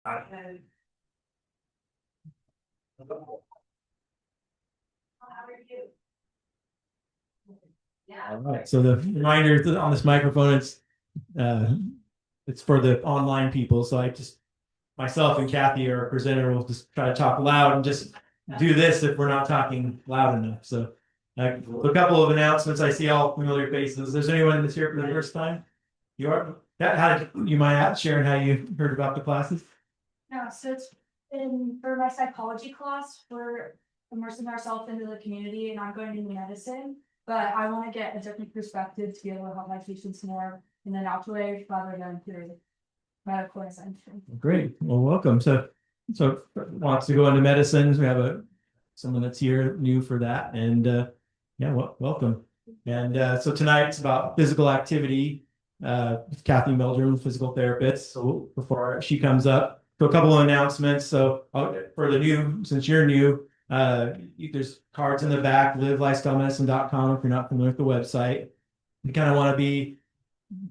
Hi. All right. So the reminder on this microphone, uh, it's for the online people. So I just myself and Kathy, our presenter, will just try to talk loud and just do this if we're not talking loud enough. So a couple of announcements. I see all familiar faces. Is there anyone that's here for the first time? You are. How did you mind sharing how you heard about the classes? No, so it's for my psychology class, we're immersing ourselves into the community and I'm going into medicine, but I want to get a different perspective to be able to help my patients more in an out way rather than through medical attention. Great. Well, welcome. So wants to go into medicine. We have someone that's here new for that, and yeah, welcome. And so tonight it's about physical activity. Kathy Meldrum, physical therapist. So before she comes up, so a couple of announcements. So for the new, since you're new, there's cards in the back. LiveLifestyleMedicine.com if you're not familiar with the website. You kind of want to be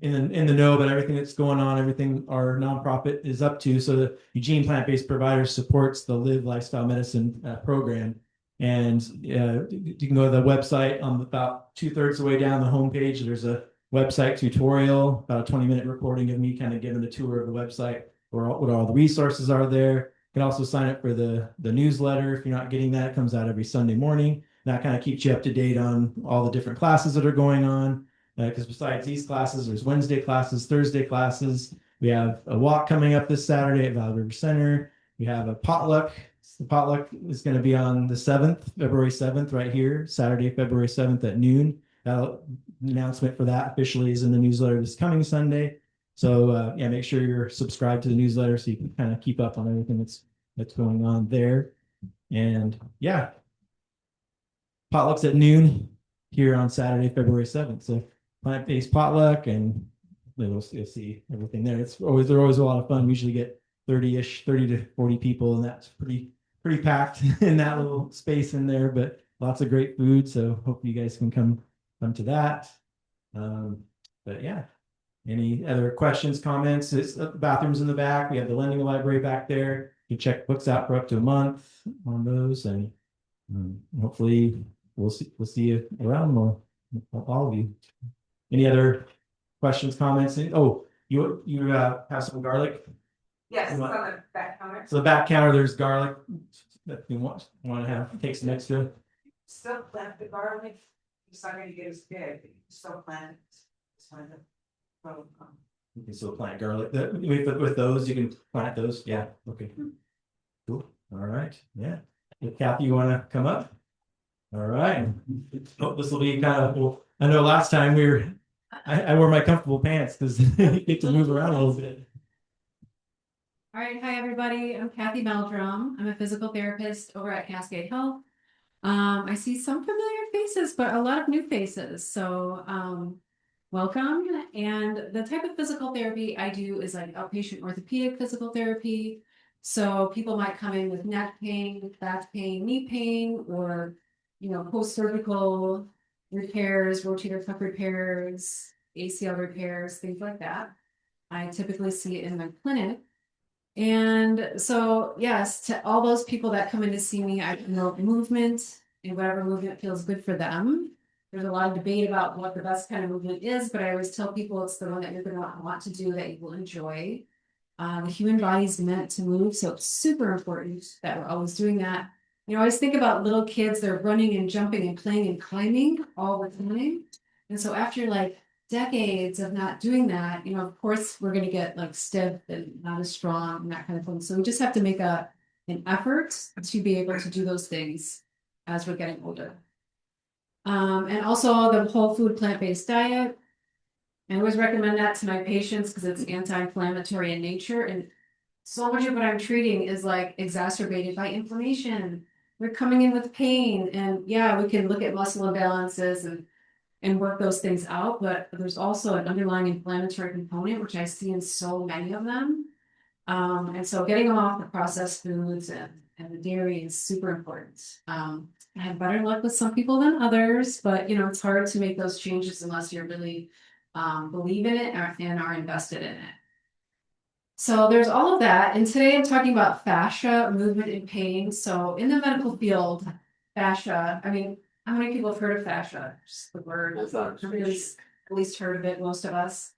in the know about everything that's going on, everything our nonprofit is up to. So the Eugene Plant-Based Providers supports the Live Lifestyle Medicine program. And you can go to the website on about 2/3 of the way down the homepage. There's a website tutorial, about a 20-minute recording of me kind of giving a tour of the website, where what all the resources are there. You can also sign up for the newsletter if you're not getting that. It comes out every Sunday morning. That kind of keeps you up to date on all the different classes that are going on. Because besides these classes, there's Wednesday classes, Thursday classes. We have a walk coming up this Saturday at Valley River Center. We have a potluck. The potluck is going to be on the 7th, February 7th, right here, Saturday, February 7th at noon. The announcement for that officially is in the newsletter this coming Sunday. So yeah, make sure you're subscribed to the newsletter so you can kind of keep up on everything that's going on there. And yeah, potlucks at noon here on Saturday, February 7th. So plant-based potluck, and you'll see everything there. They're always a lot of fun. We usually get 30-ish, 30 to 40 people, and that's pretty packed in that little space in there, but lots of great food. So hope you guys can come to that. But yeah, any other questions, comments? It's the bathrooms in the back. We have the lending library back there. You check books out for up to a month on those, and hopefully we'll see you around more, all of you. Any other questions, comments? Oh, you have some garlic? Yes, it's on the back counter. So the back counter, there's garlic that you want to have. Take some extra. Still plant the garlic. It's not gonna get as big, but you can still plant it. It's kind of You can still plant garlic. With those, you can plant those. Yeah. Okay. Cool. All right. Yeah. If Kathy, you want to come up? All right. Oh, this will be kind of. Well, I know last time I wore my comfortable pants because you get to move around a little bit. All right, hi everybody. I'm Kathy Meldrum. I'm a physical therapist over at Cascade Health. I see some familiar faces, but a lot of new faces. So welcome. And the type of physical therapy I do is like outpatient orthopedic physical therapy. So people might come in with neck pain, back pain, knee pain, or post-surgical repairs, rotator cuff repairs, ACL repairs, things like that. I typically see it in my clinic. And so, yes, to all those people that come in to see me, I promote movement and whatever movement feels good for them. There's a lot of debate about what the best kind of movement is, but I always tell people it's the one that you're going to want to do, that you will enjoy. The human body is meant to move, so it's super important that we're always doing that. I always think about little kids, they're running and jumping and playing and climbing all the time. And so after like decades of not doing that, of course, we're going to get like stiff and not as strong and that kind of thing. So we just have to make an effort to be able to do those things as we're getting older. And also the whole food plant-based diet. I always recommend that to my patients because it's anti-inflammatory in nature. And so much of what I'm treating is like exacerbated by inflammation. We're coming in with pain, and yeah, we can look at muscle imbalances and work those things out, but there's also an underlying inflammatory component, which I see in so many of them. And so getting them off the processed foods and the dairy is super important. I have better luck with some people than others, but it's hard to make those changes unless you're really believe in it and are invested in it. So there's all of that, and today I'm talking about fascia, movement, and pain. So in the medical field, fascia, I mean, how many people have heard of fascia? Just the word, everybody's at least heard of it, most of us.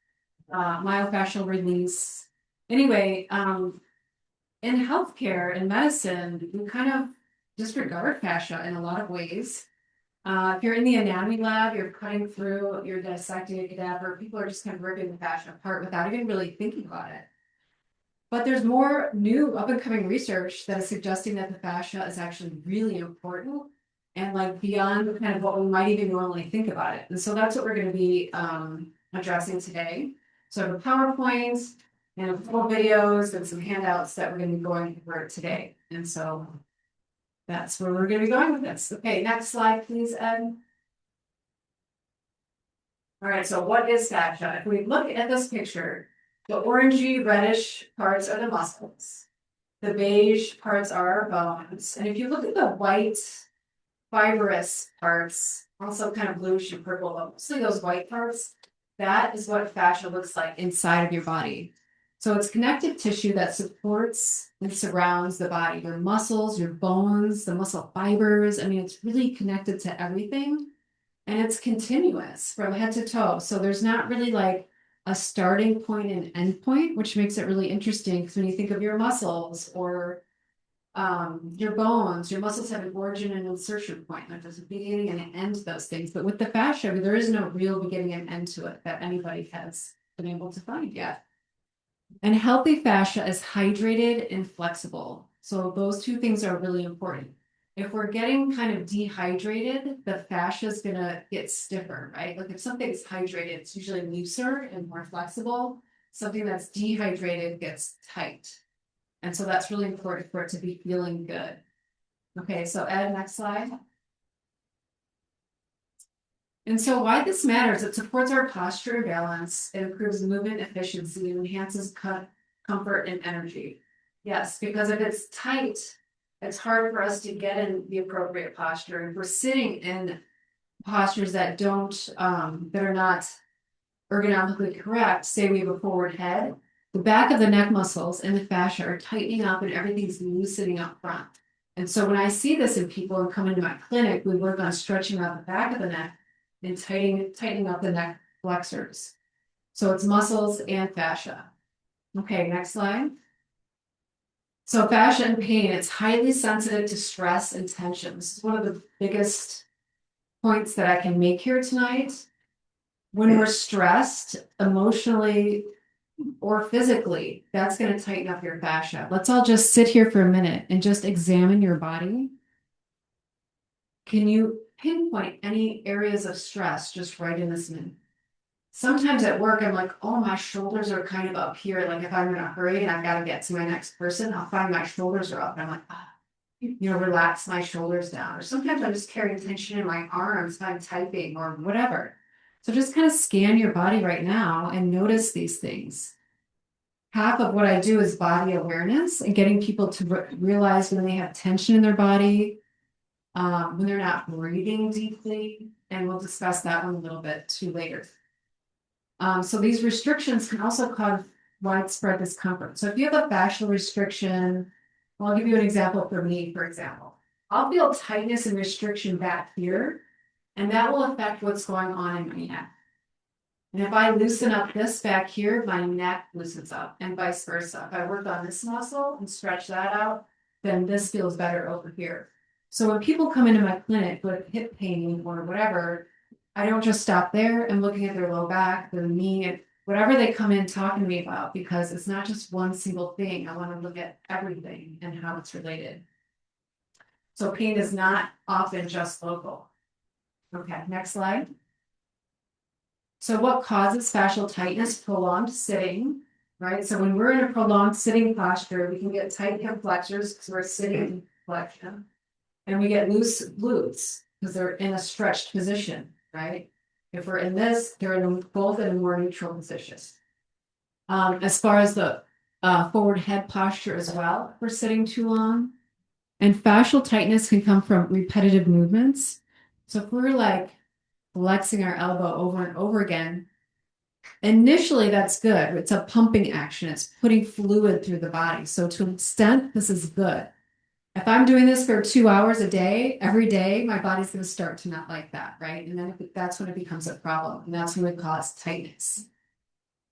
Myofascial release. Anyway, in healthcare and medicine, we kind of disregard fascia in a lot of ways. If you're in the anatomy lab, you're cutting through, you're dissecting a cadaver, people are just kind of ripping the fascia apart without even really thinking about it. But there's more new up and coming research that is suggesting that the fascia is actually really important and like beyond kind of what we might even normally think about it. And so that's what we're going to be addressing today. So I have a PowerPoint and a couple videos and some handouts that we're going to be going over today. And so that's where we're going to be going with this. Okay, next slide, please, Ed. All right, so what is fascia? If we look at this picture, the orangey reddish parts are the muscles. The beige parts are our bones. And if you look at the white fibrous parts, also kind of bluish and purple, but mostly those white parts, that is what fascia looks like inside of your body. So it's connective tissue that supports and surrounds the body, your muscles, your bones, the muscle fibers. I mean, it's really connected to everything. And it's continuous from head to toe. So there's not really like a starting point and end point, which makes it really interesting because when you think of your muscles or your bones, your muscles have an origin and insertion point. Like there's a beginning and an end to those things. But with the fascia, there is no real beginning and end to it that anybody has been able to find yet. And healthy fascia is hydrated and flexible. So those two things are really important. If we're getting kind of dehydrated, the fascia is going to get stiffer, right? Like if something's hydrated, it's usually looser and more flexible. Something that's dehydrated gets tight. And so that's really important for it to be feeling good. Okay, so Ed, next slide. And so why this matters, it supports our posture and balance, it improves movement efficiency, and enhances comfort and energy. Yes, because if it's tight, it's hard for us to get in the appropriate posture. If we're sitting in postures that don't, that are not ergonomically correct, say we have a forward head, the back of the neck muscles and the fascia are tightening up and everything's loosening up front. And so when I see this in people and come into my clinic, we work on stretching out the back of the neck and tightening up the neck flexors. So it's muscles and fascia. Okay, next slide. So fascia and pain, it's highly sensitive to stress and tension. This is one of the biggest points that I can make here tonight. When we're stressed emotionally or physically, that's going to tighten up your fascia. Let's all just sit here for a minute and just examine your body. Can you pinpoint any areas of stress just right in this minute? Sometimes at work, I'm like, oh, my shoulders are kind of up here. Like if I'm in a hurry and I've got to get to my next person, I'll find my shoulders are up. And I'm like, ah, relax my shoulders down. Or sometimes I'm just carrying tension in my arms if I'm typing or whatever. So just kind of scan your body right now and notice these things. Half of what I do is body awareness and getting people to realize when they have tension in their body, when they're not breathing deeply, and we'll discuss that one a little bit too later. So these restrictions can also cause widespread discomfort. So if you have a fascial restriction, well, I'll give you an example for me, for example. I'll feel tightness and restriction back here, and that will affect what's going on in my neck. And if I loosen up this back here, my neck loosens up, and vice versa. If I work on this muscle and stretch that out, then this feels better over here. So when people come into my clinic with hip pain or whatever, I don't just stop there and looking at their low back, their knee, whatever they come in talking to me about, because it's not just one single thing. I want to look at everything and how it's related. So pain is not often just local. Okay, next slide. So what causes fascial tightness? Prolonged sitting, right? So when we're in a prolonged sitting posture, we can get tight hip flexors because we're sitting in flexion. And we get loose glutes because they're in a stretched position, right? If we're in this, they're both in a more neutral position. As far as the forward head posture as well, if we're sitting too long. And fascial tightness can come from repetitive movements. So if we're like flexing our elbow over and over again, Initially, that's good. It's a pumping action. It's putting fluid through the body. So to an extent, this is good. If I'm doing this for 2 hours a day, every day, my body's going to start to not like that, right? And then that's when it becomes a problem. And that's when it causes tightness.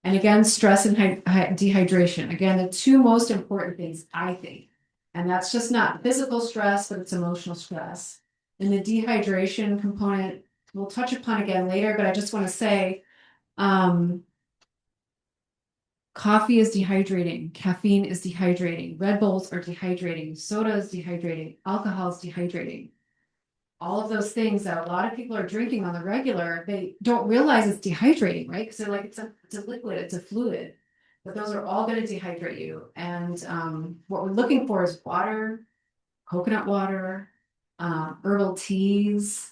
And again, stress and dehydration. Again, the two most important things, I think. And that's just not physical stress, but it's emotional stress. And the dehydration component, we'll touch upon again later, but I just want to say, coffee is dehydrating, caffeine is dehydrating, Red Bulls are dehydrating, soda is dehydrating, alcohol is dehydrating. All of those things that a lot of people are drinking on the regular, they don't realize it's dehydrating, right? Because they're like, it's a liquid, it's a fluid. But those are all going to dehydrate you. And what we're looking for is water, coconut water, herbal teas,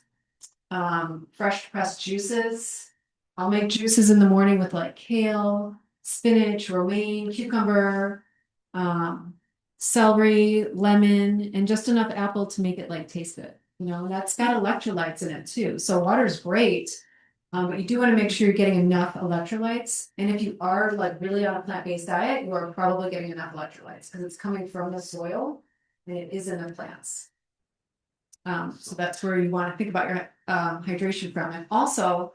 fresh pressed juices. I'll make juices in the morning with like kale, spinach, romaine, cucumber, celery, lemon, and just enough apple to make it like taste good. That's got electrolytes in it too. So water is great, but you do want to make sure you're getting enough electrolytes. And if you are like really on a plant-based diet, you are probably getting enough electrolytes because it's coming from the soil and it is in the plants. So that's where you want to think about your hydration from. And also,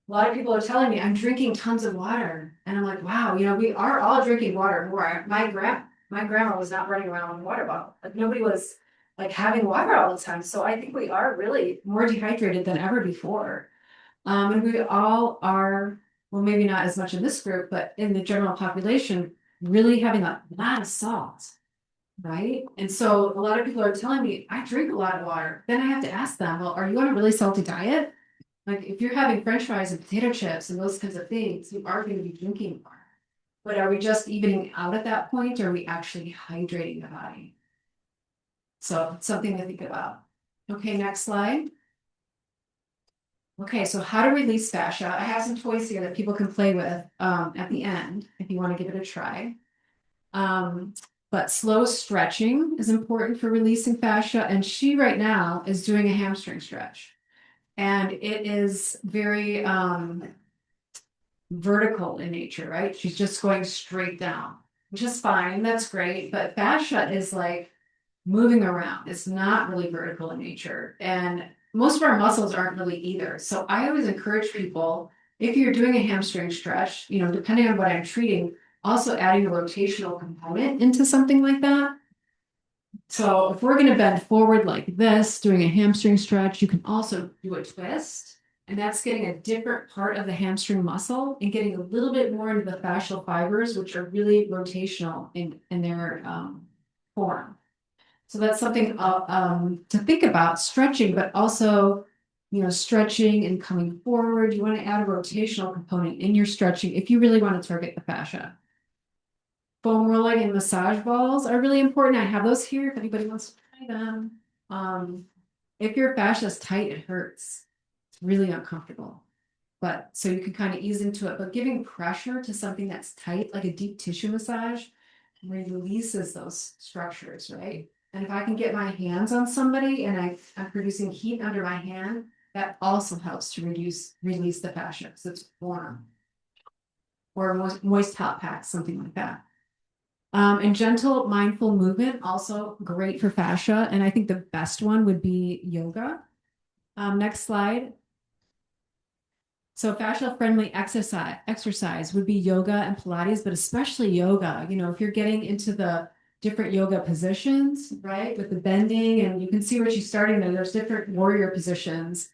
a lot of people are telling me I'm drinking tons of water, and I'm like, wow, we are all drinking water more. My grandma was not running around with a water bottle. Like nobody was like having water all the time. So I think we are really more dehydrated than ever before. And we all are, well, maybe not as much in this group, but in the general population, really having a lot of salt. Right. And so a lot of people are telling me I drink a lot of water. Then I have to ask them, well, are you on a really salty diet? Like if you're having French fries and potato chips and those kinds of things, you are going to be drinking more. But are we just evening out at that point, or are we actually hydrating the body? So it's something to think about. Okay, next slide. Okay, so how to release fascia. I have some toys here that people can play with at the end if you want to give it a try. But slow stretching is important for releasing fascia. And she right now is doing a hamstring stretch. And it is very vertical in nature, right? She's just going straight down, which is fine. That's great. But fascia is like moving around. It's not really vertical in nature. And most of our muscles aren't really either. So I always encourage people, if you're doing a hamstring stretch, depending on what I'm treating, also adding a rotational component into something like that. So if we're going to bend forward like this, doing a hamstring stretch, you can also do a twist. And that's getting a different part of the hamstring muscle and getting a little bit more into the fascial fibers, which are really rotational in their form. So that's something to think about, stretching, but also, stretching and coming forward. You want to add a rotational component in your stretching if you really want to target the fascia. Foam rolling and massage balls are really important. I have those here if anybody wants to try them. If your fascia is tight, it hurts. It's really uncomfortable. But so you can kind of ease into it. But giving pressure to something that's tight, like a deep tissue massage, releases those structures, right? And if I can get my hands on somebody and I'm producing heat under my hand, that also helps to release the fascia because it's warm. Or moist hot packs, something like that. And gentle, mindful movement, also great for fascia. And I think the best one would be yoga. Next slide. So fascia-friendly exercise would be yoga and Pilates, but especially yoga. If you're getting into the different yoga positions, right, with the bending, and you can see where she's starting there. There's different warrior positions.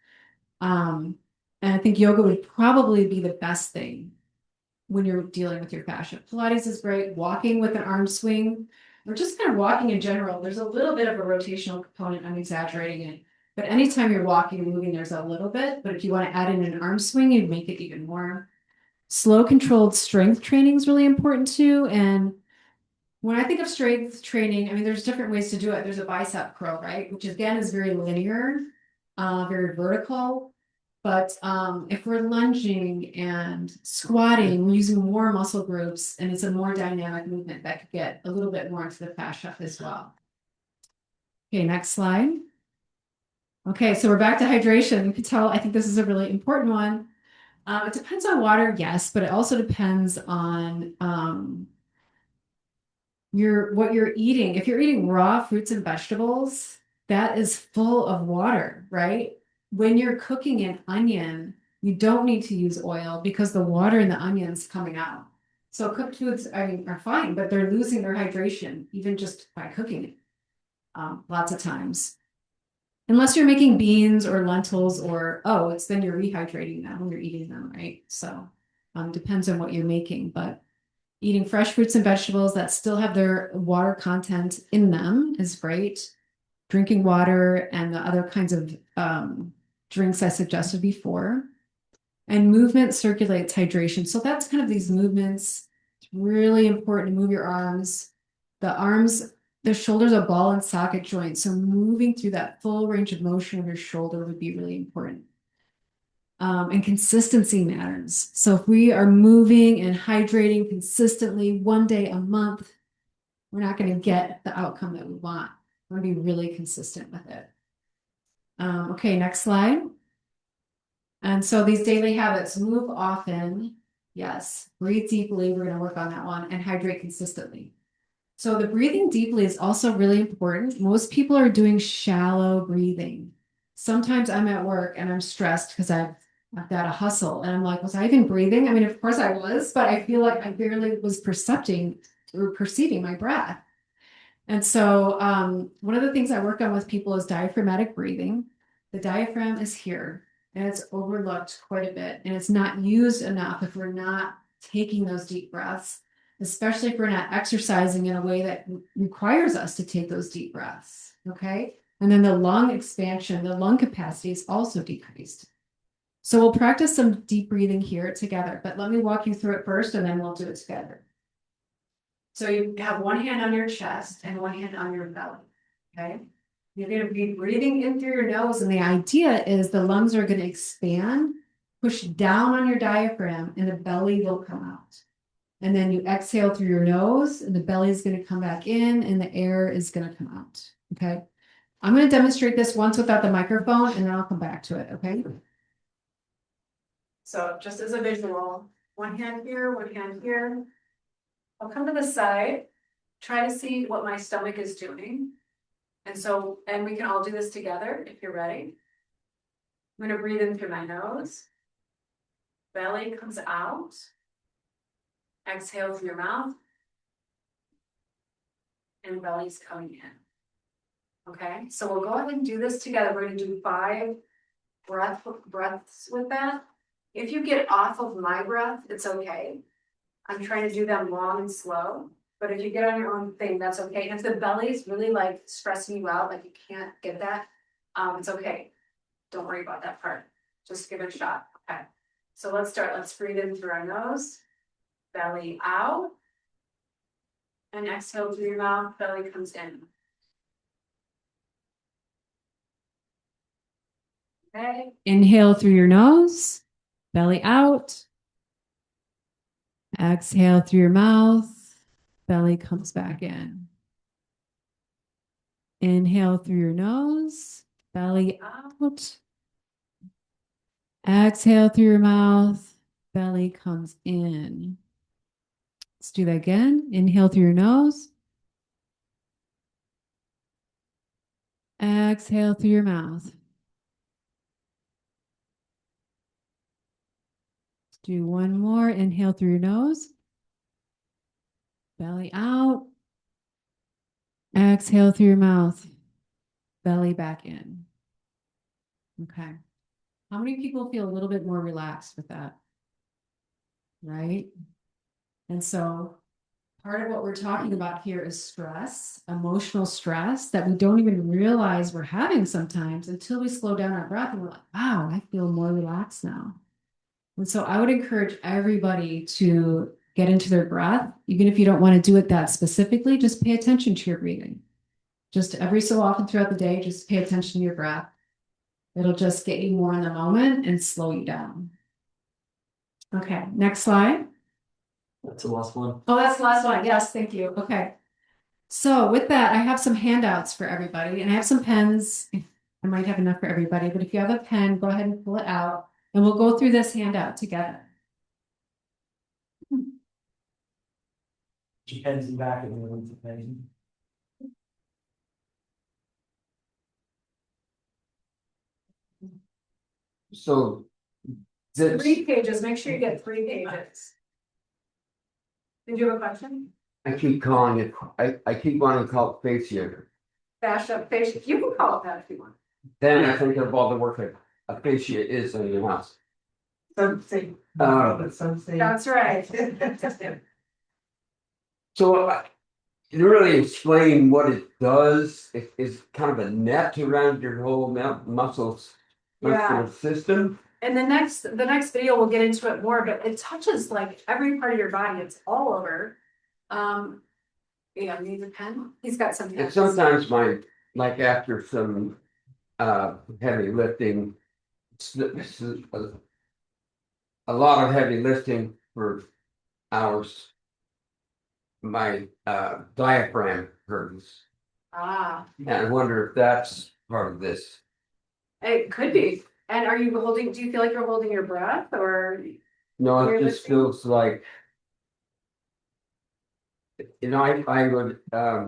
And I think yoga would probably be the best thing when you're dealing with your fascia. Pilates is great. Walking with an arm swing, or just kind of walking in general. There's a little bit of a rotational component. I'm exaggerating it. But anytime you're walking and moving, there's a little bit. But if you want to add in an arm swing, you'd make it even more. Slow controlled strength training is really important too. And when I think of strength training, I mean, there's different ways to do it. There's a bicep curl, right? Which again is very linear, very vertical. But if we're lunging and squatting, we're using more muscle groups, and it's a more dynamic movement that could get a little bit more into the fascia as well. Okay, next slide. Okay, so we're back to hydration. You can tell, I think this is a really important one. It depends on water, yes, but it also depends on what you're eating. If you're eating raw fruits and vegetables, that is full of water, right? When you're cooking an onion, you don't need to use oil because the water in the onion's coming out. So cooked foods, I mean, are fine, but they're losing their hydration even just by cooking it. Lots of times. Unless you're making beans or lentils or oats, then you're rehydrating them when you're eating them, right? So depends on what you're making, but eating fresh fruits and vegetables that still have their water content in them is great. Drinking water and the other kinds of drinks I suggested before. And movement circulates hydration. So that's kind of these movements. It's really important to move your arms. The shoulders are ball and socket joints. So moving through that full range of motion of your shoulder would be really important. And consistency matters. So if we are moving and hydrating consistently 1 day a month, we're not going to get the outcome that we want. We're going to be really consistent with it. Okay, next slide. And so these daily habits: move often. Yes. Breathe deeply. We're going to work on that one, and hydrate consistently. So the breathing deeply is also really important. Most people are doing shallow breathing. Sometimes I'm at work and I'm stressed because I've got to hustle. And I'm like, was I even breathing? I mean, of course I was, but I feel like I barely was perceiving my breath. And so one of the things I work on with people is diaphragmatic breathing. The diaphragm is here and it's overlooked quite a bit. And it's not used enough if we're not taking those deep breaths, especially if we're not exercising in a way that requires us to take those deep breaths. Okay. And then the lung expansion, the lung capacity is also decreased. So we'll practice some deep breathing here together, but let me walk you through it first and then we'll do it together. So you have one hand on your chest and one hand on your belly, okay? You're going to be breathing in through your nose, and the idea is the lungs are going to expand, push down on your diaphragm, and the belly will come out. And then you exhale through your nose, and the belly is going to come back in, and the air is going to come out, okay? I'm going to demonstrate this once without the microphone, and then I'll come back to it, okay? So just as a visual, one hand here, one hand here. I'll come to the side, try to see what my stomach is doing. And we can all do this together if you're ready. I'm gonna breathe in through my nose. Belly comes out. Exhale through your mouth. And belly's coming in. Okay, so we'll go ahead and do this together. We're gonna do 5 breaths with that. If you get off of my breath, it's okay. I'm trying to do them long and slow, but if you get on your own thing, that's okay. And if the belly is really like stressing you out, like you can't get that, it's okay. Don't worry about that part. Just give it a shot. Okay. So let's start. Let's breathe in through our nose, belly out, and exhale through your mouth, belly comes in. Okay. Inhale through your nose, belly out. Exhale through your mouth, belly comes back in. Inhale through your nose, belly out. Exhale through your mouth, belly comes in. Let's do that again. Inhale through your nose. Exhale through your mouth. Let's do one more. Inhale through your nose. Belly out. Exhale through your mouth. Belly back in. Okay. How many people feel a little bit more relaxed with that? Right? And so part of what we're talking about here is stress, emotional stress that we don't even realize we're having sometimes until we slow down our breath and we're like, wow, I feel more relaxed now. And so I would encourage everybody to get into their breath, even if you don't want to do it that specifically, just pay attention to your breathing. Just every so often throughout the day, just pay attention to your breath. It'll just get you more in the moment and slow you down. Okay, next slide. That's the last one. Oh, that's the last one. Yes, thank you. Okay. So with that, I have some handouts for everybody and I have some pens. I might have enough for everybody, but if you have a pen, go ahead and pull it out. And we'll go through this handout together. She heads you back and everyone's amazing. So this, 3 pages, make sure you get 3 pages. Did you have a question? I keep calling it, I keep wanting to call it fascia. Fascia, you can call it that if you want. Then I think of all the work that a fascia is in your house. Something. Something. That's right. So to really explain what it does, it is kind of a net around your whole muscle system. And the next video, we'll get into it more, but it touches like every part of your body. It's all over. Yeah, needs a pen. He's got some. And sometimes like after some heavy lifting, a lot of heavy lifting for hours, my diaphragm hurts. Ah, And I wonder if that's part of this. it could be. And are you holding, do you feel like you're holding your breath or? No, You're it just lifting? feels like, I would, I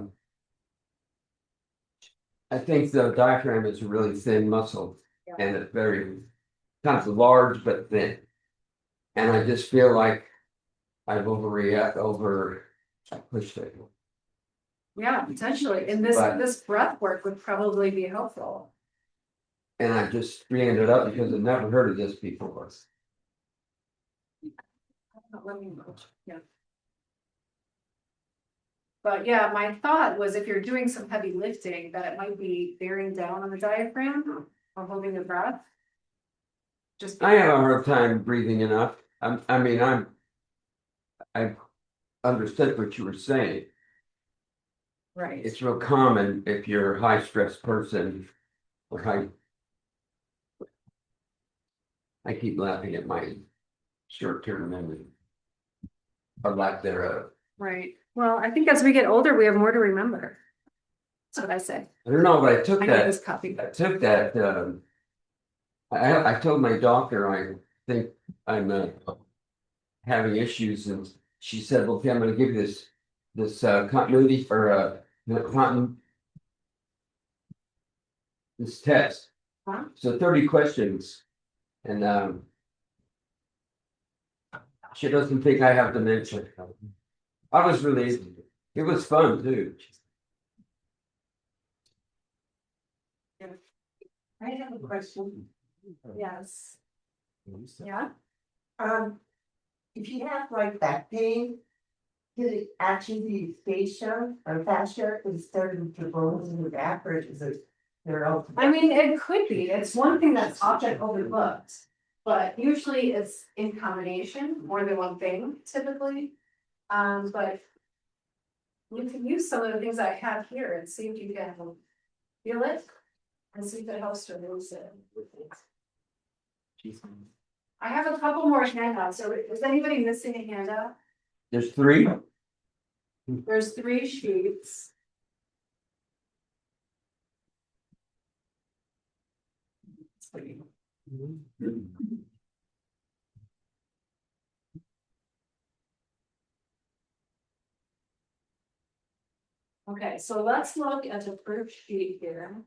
think the diaphragm is a really thin muscle Yeah. and it's very kind of large but thin. And I just feel like I've pushed it. Yeah, potentially. And this, But- this breath work would probably be helpful. And I just bringing it up because I've never heard of this before. Let me, yeah. But yeah, my thought was if you're doing some heavy lifting, that it might be bearing down on the diaphragm or holding the breath. Just. I have a hard time breathing enough. I understood what you were saying. Right. It's real common if you're a high stress person or high. I keep laughing at my short-term memory. Or lack thereof. Right. Well, I think as we get older, we have more to remember. That's what I say. I don't know, but I took I need this that, copy. I told my doctor, I think I'm having issues and she said, well, okay, I'm gonna give you this continuity or this test. Huh? So 30 questions and she doesn't think I have dementia. It was fun too. I have a question. Yes. Yeah. If you have like back pain, could it actually be fascia or fascia instead of the bones in the back, or is it their own? I mean, it could be. It's one thing that's often overlooked. But usually it's in combination, more than one thing typically. But you can use some of the things I have here and see if you can feel it and see if it helps to release it. I have a couple more handouts. So is anybody missing a handout? There's 3. There's 3 sheets. Okay, so let's look at the first sheet here.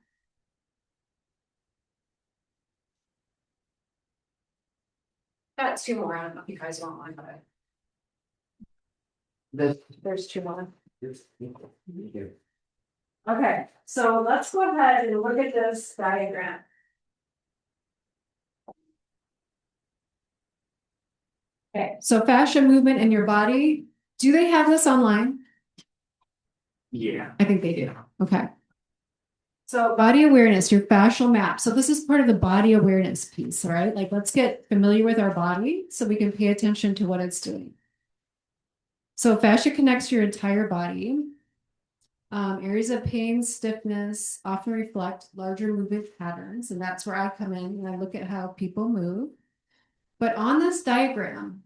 Got 2 more. I don't know if you guys want one, but there's 2 more. Okay, so let's go ahead and look at this diagram. Okay, so fascia movement in your body, do they have this online? Yeah. I think they do. Okay. So body awareness, your fascial map. So this is part of the body awareness piece, all right? Like let's get familiar with our body so we can pay attention to what it's doing. So fascia connects your entire body. Areas of pain, stiffness often reflect larger movement patterns, and that's where I come in and I look at how people move. But on this diagram,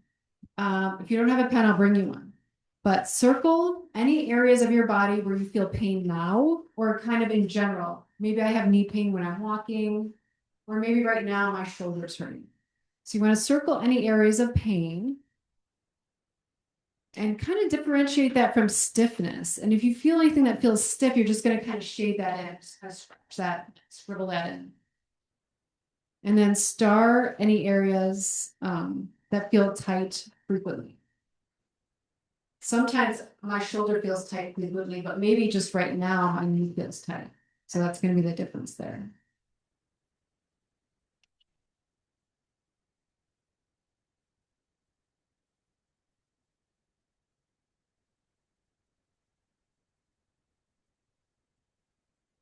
if you don't have a pen, I'll bring you one. But circle any areas of your body where you feel pain now, or kind of in general. Maybe I have knee pain when I'm walking, or maybe right now my shoulder's hurting. So you want to circle any areas of pain. And kind of differentiate that from stiffness. And if you feel anything that feels stiff, you're just going to kind of shade that in, just kind of scratch that, scribble that in. And then star any areas that feel tight frequently. Sometimes my shoulder feels tight frequently, but maybe just right now my knee feels tight. So that's going to be the difference there.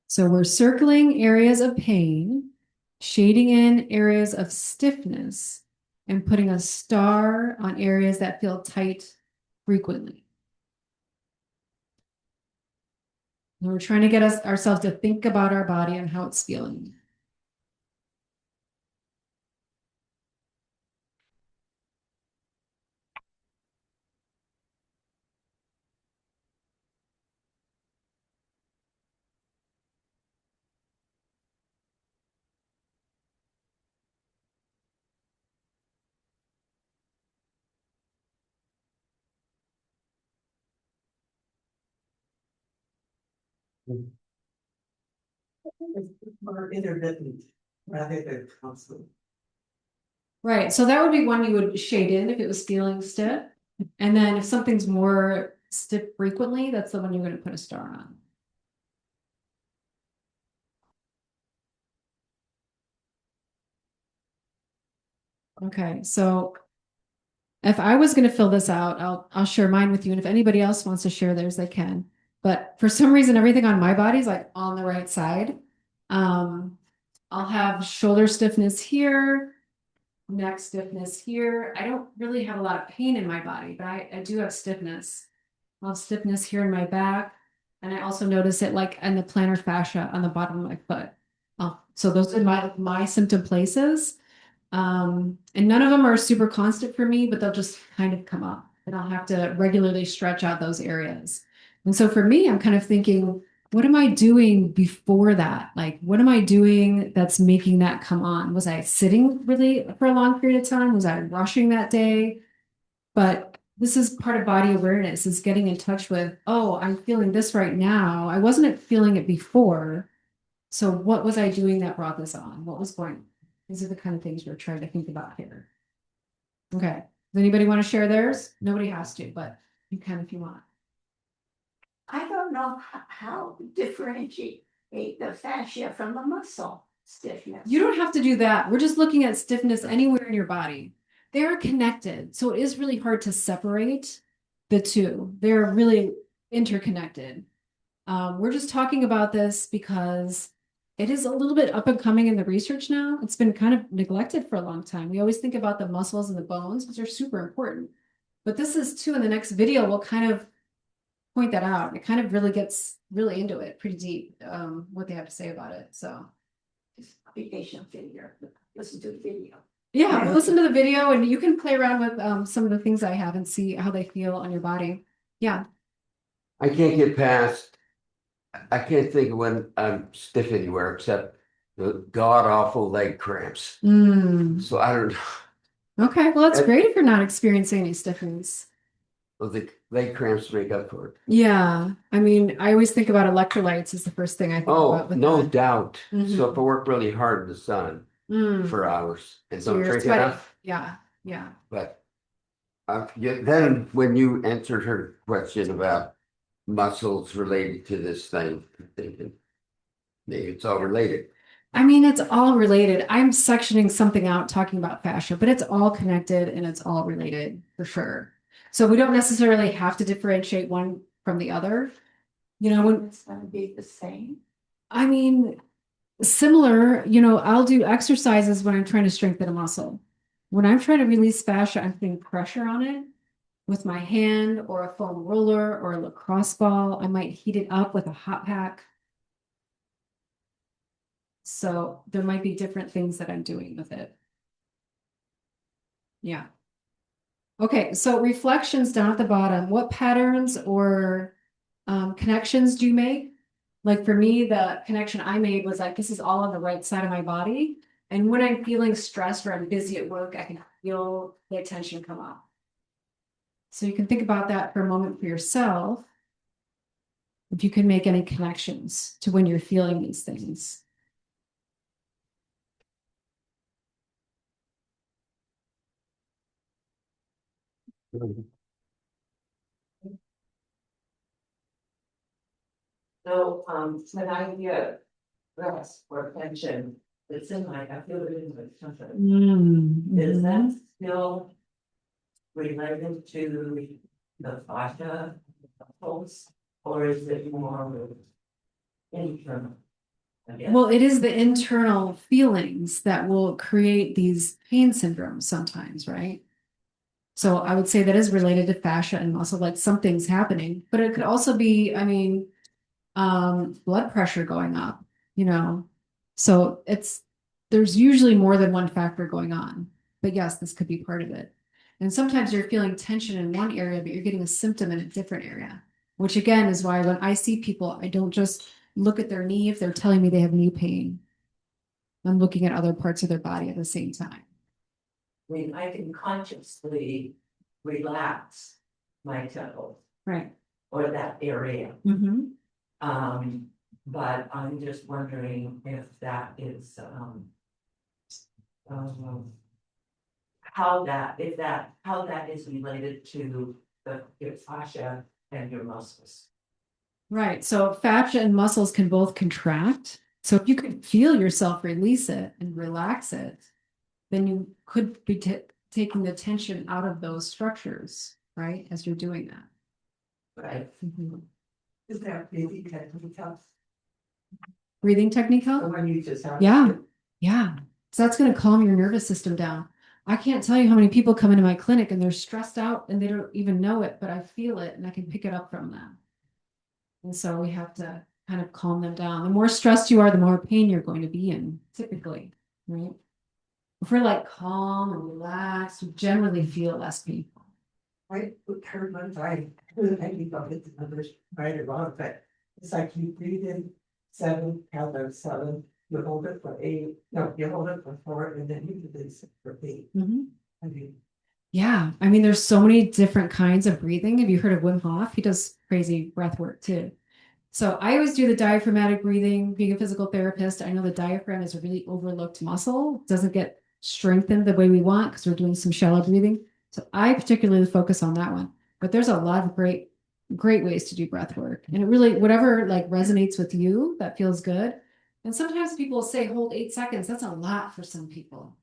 So we're circling areas of pain, shading in areas of stiffness, and putting a star on areas that feel tight frequently. And we're trying to get ourselves to think about our body and how it's feeling. It's more intermittent rather than constant. Right. So that would be one you would shade in if it was feeling stiff. And then if something's more stiff frequently, that's the one you're going to put a star on. Okay, so if I was going to fill this out, I'll share mine with you, and if anybody else wants to share theirs, they can. But for some reason, everything on my body is like on the right side. I'll have shoulder stiffness here, neck stiffness here. I don't really have a lot of pain in my body, but I do have stiffness. I'll have stiffness here in my back, and I also notice it like in the plantar fascia on the bottom of my foot. So those are my symptom places. And none of them are super constant for me, but they'll just kind of come up and I'll have to regularly stretch out those areas. And so for me, I'm kind of thinking, what am I doing before that? Like, what am I doing that's making that come on? Was I sitting really for a long period of time? Was I rushing that day? But this is part of body awareness, is getting in touch with, oh, I'm feeling this right now. I wasn't feeling it before. So what was I doing that brought this on? What was going on? These are the kind of things we're trying to think about here. Okay. Does anybody want to share theirs? Nobody has to, but you can if you want. I don't know how to differentiate the fascia from the muscle stiffness. You don't have to do that. We're just looking at stiffness anywhere in your body. They're connected. So it is really hard to separate the two. They're really interconnected. We're just talking about this because it is a little bit up and coming in the research now. It's been kind of neglected for a long time. We always think about the muscles and the bones, which are super important. But this is too, in the next video, we'll kind of point that out. It kind of really gets really into it pretty deep, what they have to say about it. So Just be patient video. Listen to the video. yeah, listen to the video and you can play around with some of the things I have and see how they feel on your body. Yeah. I can't get past, I can't think of when I'm stiff anywhere except the god awful leg cramps. Mm. So I don't, Okay, well, that's great if you're not experiencing any stiffness. well, the leg cramps make up for it. Yeah, I mean, I always think about electrolytes is the first thing I think Oh, about with no that. doubt. Mhm. So if I work really hard in the sun Mm. for hours and So don't you're drink sweating. enough, Yeah, yeah. but then when you answered her question about muscles related to this thing, I'm thinking maybe it's all related. I mean, it's all related. I'm sectioning something out talking about fascia, but it's all connected and it's all related for sure. So we don't necessarily have to differentiate one from the other. You know, when It's gonna be the same. I mean, similar, I'll do exercises when I'm trying to strengthen a muscle. When I'm trying to release fascia, I'm putting pressure on it with my hand or a foam roller or a lacrosse ball. I might heat it up with a hot pack. So there might be different things that I'm doing with it. Yeah. Okay, so reflections down at the bottom. What patterns or connections do you make? Like for me, the connection I made was like, this is all on the right side of my body. And when I'm feeling stressed or I'm busy at work, I can feel the tension come up. So you can think about that for a moment for yourself. If you can make any connections to when you're feeling these things. So, when I get rest or tension, it's in my, I feel it in my stomach. Is that still related to the fascia pulse, or is it more internal? I guess? Well, it is the internal feelings that will create these pain syndromes sometimes, right? So I would say that is related to fascia and muscle, like something's happening, but it could also be, I mean, blood pressure going up, you know. So there's usually more than one factor going on. But yes, this could be part of it. And sometimes you're feeling tension in one area, but you're getting a symptom in a different area, which again is why when I see people, I don't just look at their knee if they're telling me they have knee pain. I'm looking at other parts of their body at the same time. I mean, I can consciously relax my temple Right. or that area. Mm-hmm. But I'm just wondering if that is, how that is related to your fascia and your muscles. Right. So fascia and muscles can both contract. So if you could feel yourself release it and relax it, then you could be taking the tension out of those structures, right? As you're doing that. Right. Mhm. Is that really technical? Breathing technique help? The one you just had? Yeah. Yeah. So that's going to calm your nervous system down. I can't tell you how many people come into my clinic and they're stressed out and they don't even know it, but I feel it and I can pick it up from them. And so we have to kind of calm them down. The more stressed you are, the more pain you're going to be in, typically, right? If we're like calm and relaxed, we generally feel less painful. I heard one time, I think I'll get the numbers right or wrong, but it's like you breathe in 7, count out 7, you hold it for 8, no, you hold it for 4, and then you release it for 8. Mm-hmm. I mean, Yeah, I mean, there's so many different kinds of breathing. Have you heard of Wim Hof? He does crazy breath work too. So I always do the diaphragmatic breathing. Being a physical therapist, I know the diaphragm is a really overlooked muscle. It doesn't get strengthened the way we want because we're doing some shallow breathing. So I particularly focus on that one. But there's a lot of great ways to do breath work. And it really, whatever like resonates with you, that feels good. And sometimes people say hold 8 seconds. That's a lot for some people.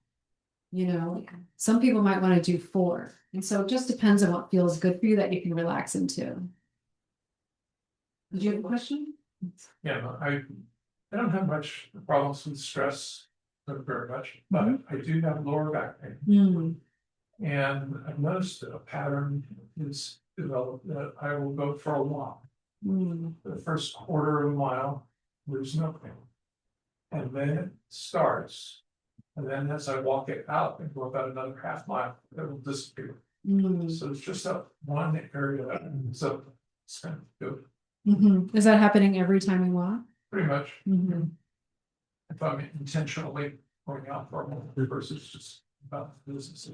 You know, some people might want to do 4. And so it just depends on what feels good for you that you can relax into. Did you have a question? Yeah, no, I don't have much problems with stress, not very much, but I do have lower back pain. Mm. And I've noticed that a pattern is developed that I will go for a walk. Mm. The first quarter of a mile, there's no pain. And then it starts. And then as I walk it out and go about another half mile, it will disappear. Mm. So it's just that one area, so it's kind of good, Mm-hmm. Is that happening every time you walk? pretty much. Mm-hmm. If I'm intentionally going out for a moment versus just about business.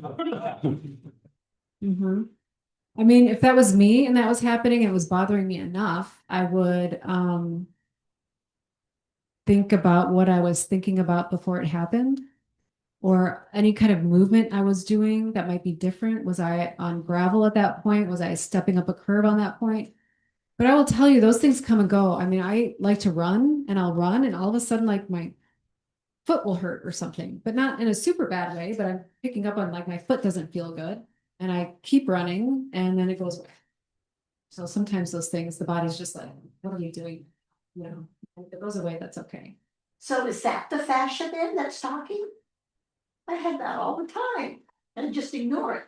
Mm-hmm. I mean, if that was me and that was happening and it was bothering me enough, I would think about what I was thinking about before it happened, or any kind of movement I was doing that might be different. Was I on gravel at that point? Was I stepping up a curve on that point? But I will tell you, those things come and go. I mean, I like to run and I'll run and all of a sudden like my foot will hurt or something, but not in a super bad way, but I'm picking up on like my foot doesn't feel good and I keep running and then it goes away. So sometimes those things, the body's just like, what are you doing? You know, if it goes away, that's okay. So is that the fascia then that's talking? I had that all the time and just ignore it.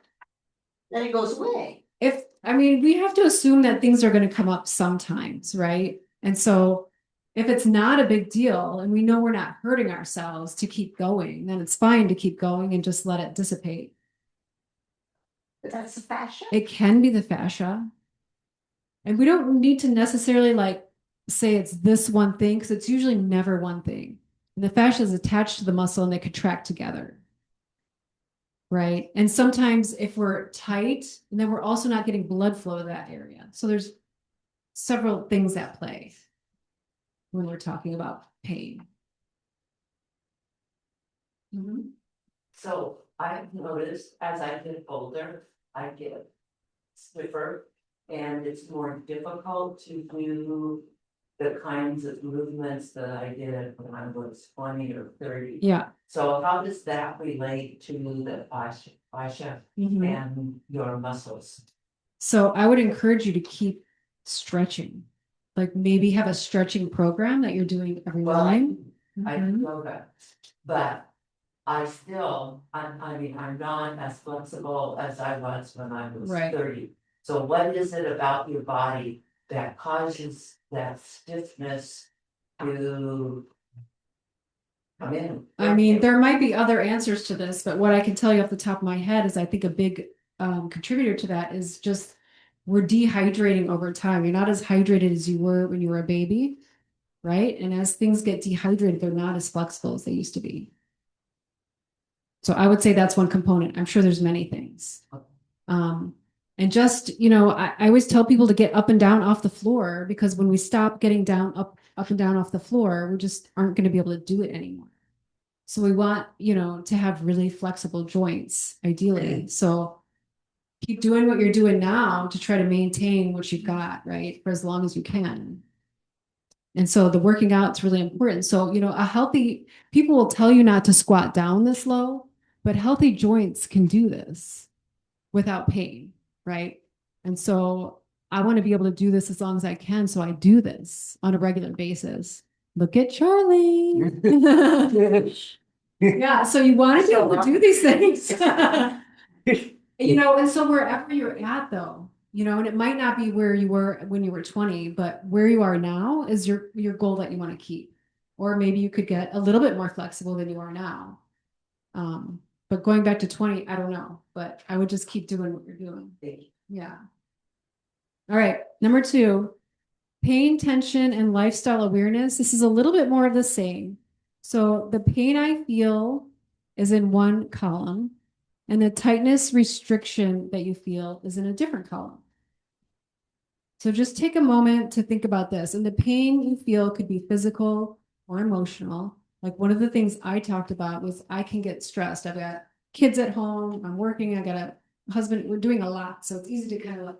Then it goes away. I mean, we have to assume that things are going to come up sometimes, right? And so if it's not a big deal and we know we're not hurting ourselves to keep going, then it's fine to keep going and just let it dissipate. But that's the fascia. It can be the fascia. And we don't need to necessarily like say it's this one thing because it's usually never one thing. And the fascia is attached to the muscle and they contract together. Right. And sometimes if we're tight, and then we're also not getting blood flow to that area. So there's several things at play when we're talking about pain. Mhm. So I've noticed as I get older, I get stiffer. And it's more difficult to do the kinds of movements that I did when I was 20 or 30. Yeah. So how does that relate to the fascia Mhm. and your muscles? So I would encourage you to keep stretching. Like maybe have a stretching program that you're doing every Well, I morning. do Mhm. yoga, but I still, I mean, I'm not as flexible as I was when I was Right. 30. So what is it about your body that causes that stiffness to come in? I mean, there might be other answers to this, but what I can tell you off the top of my head is I think a big contributor to that is just we're dehydrating over time. You're not as hydrated as you were when you were a baby, right? And as things get dehydrated, they're not as flexible as they used to be. So I would say that's one component. I'm sure there's many things. And just, you know, I always tell people to get up and down off the floor because when we stop getting down, up and down off the floor, we just aren't going to be able to do it anymore. So we want, you know, to have really flexible joints, ideally. So keep doing what you're doing now to try to maintain what you've got, right? For as long as you can. And so the working out's really important. So, you know, people will tell you not to squat down this low, but healthy joints can do this without pain, right? And so I want to be able to do this as long as I can. So I do this on a regular basis. Look at Charlie. Yeah, so you want to be able to do these things. You know, and so wherever you're at though, you know, and it might not be where you were when you were 20, but where you are now is your goal that you want to keep. Or maybe you could get a little bit more flexible than you are now. But going back to 20, I don't know, but I would just keep doing what you're doing. Yeah. All right, number 2, pain, tension, and lifestyle awareness. This is a little bit more of the same. So the pain I feel is in one column, and the tightness restriction that you feel is in a different column. So just take a moment to think about this. And the pain you feel could be physical or emotional. Like one of the things I talked about was I can get stressed. I've got kids at home, I'm working, I got a husband, we're doing a lot. So it's easy to kind of like,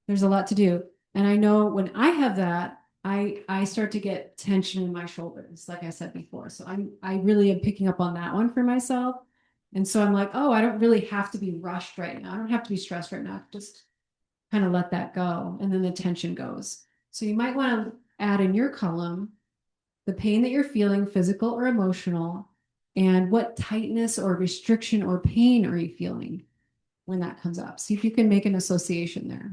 there's a lot to do. And I know when I have that, I start to get tension in my shoulders, like I said before. So I really am picking up on that one for myself. And so I'm like, oh, I don't really have to be rushed right now. I don't have to be stressed right now. Just kind of let that go. And then the tension goes. So you might want to add in your column the pain that you're feeling, physical or emotional, and what tightness or restriction or pain are you feeling when that comes up. See if you can make an association there.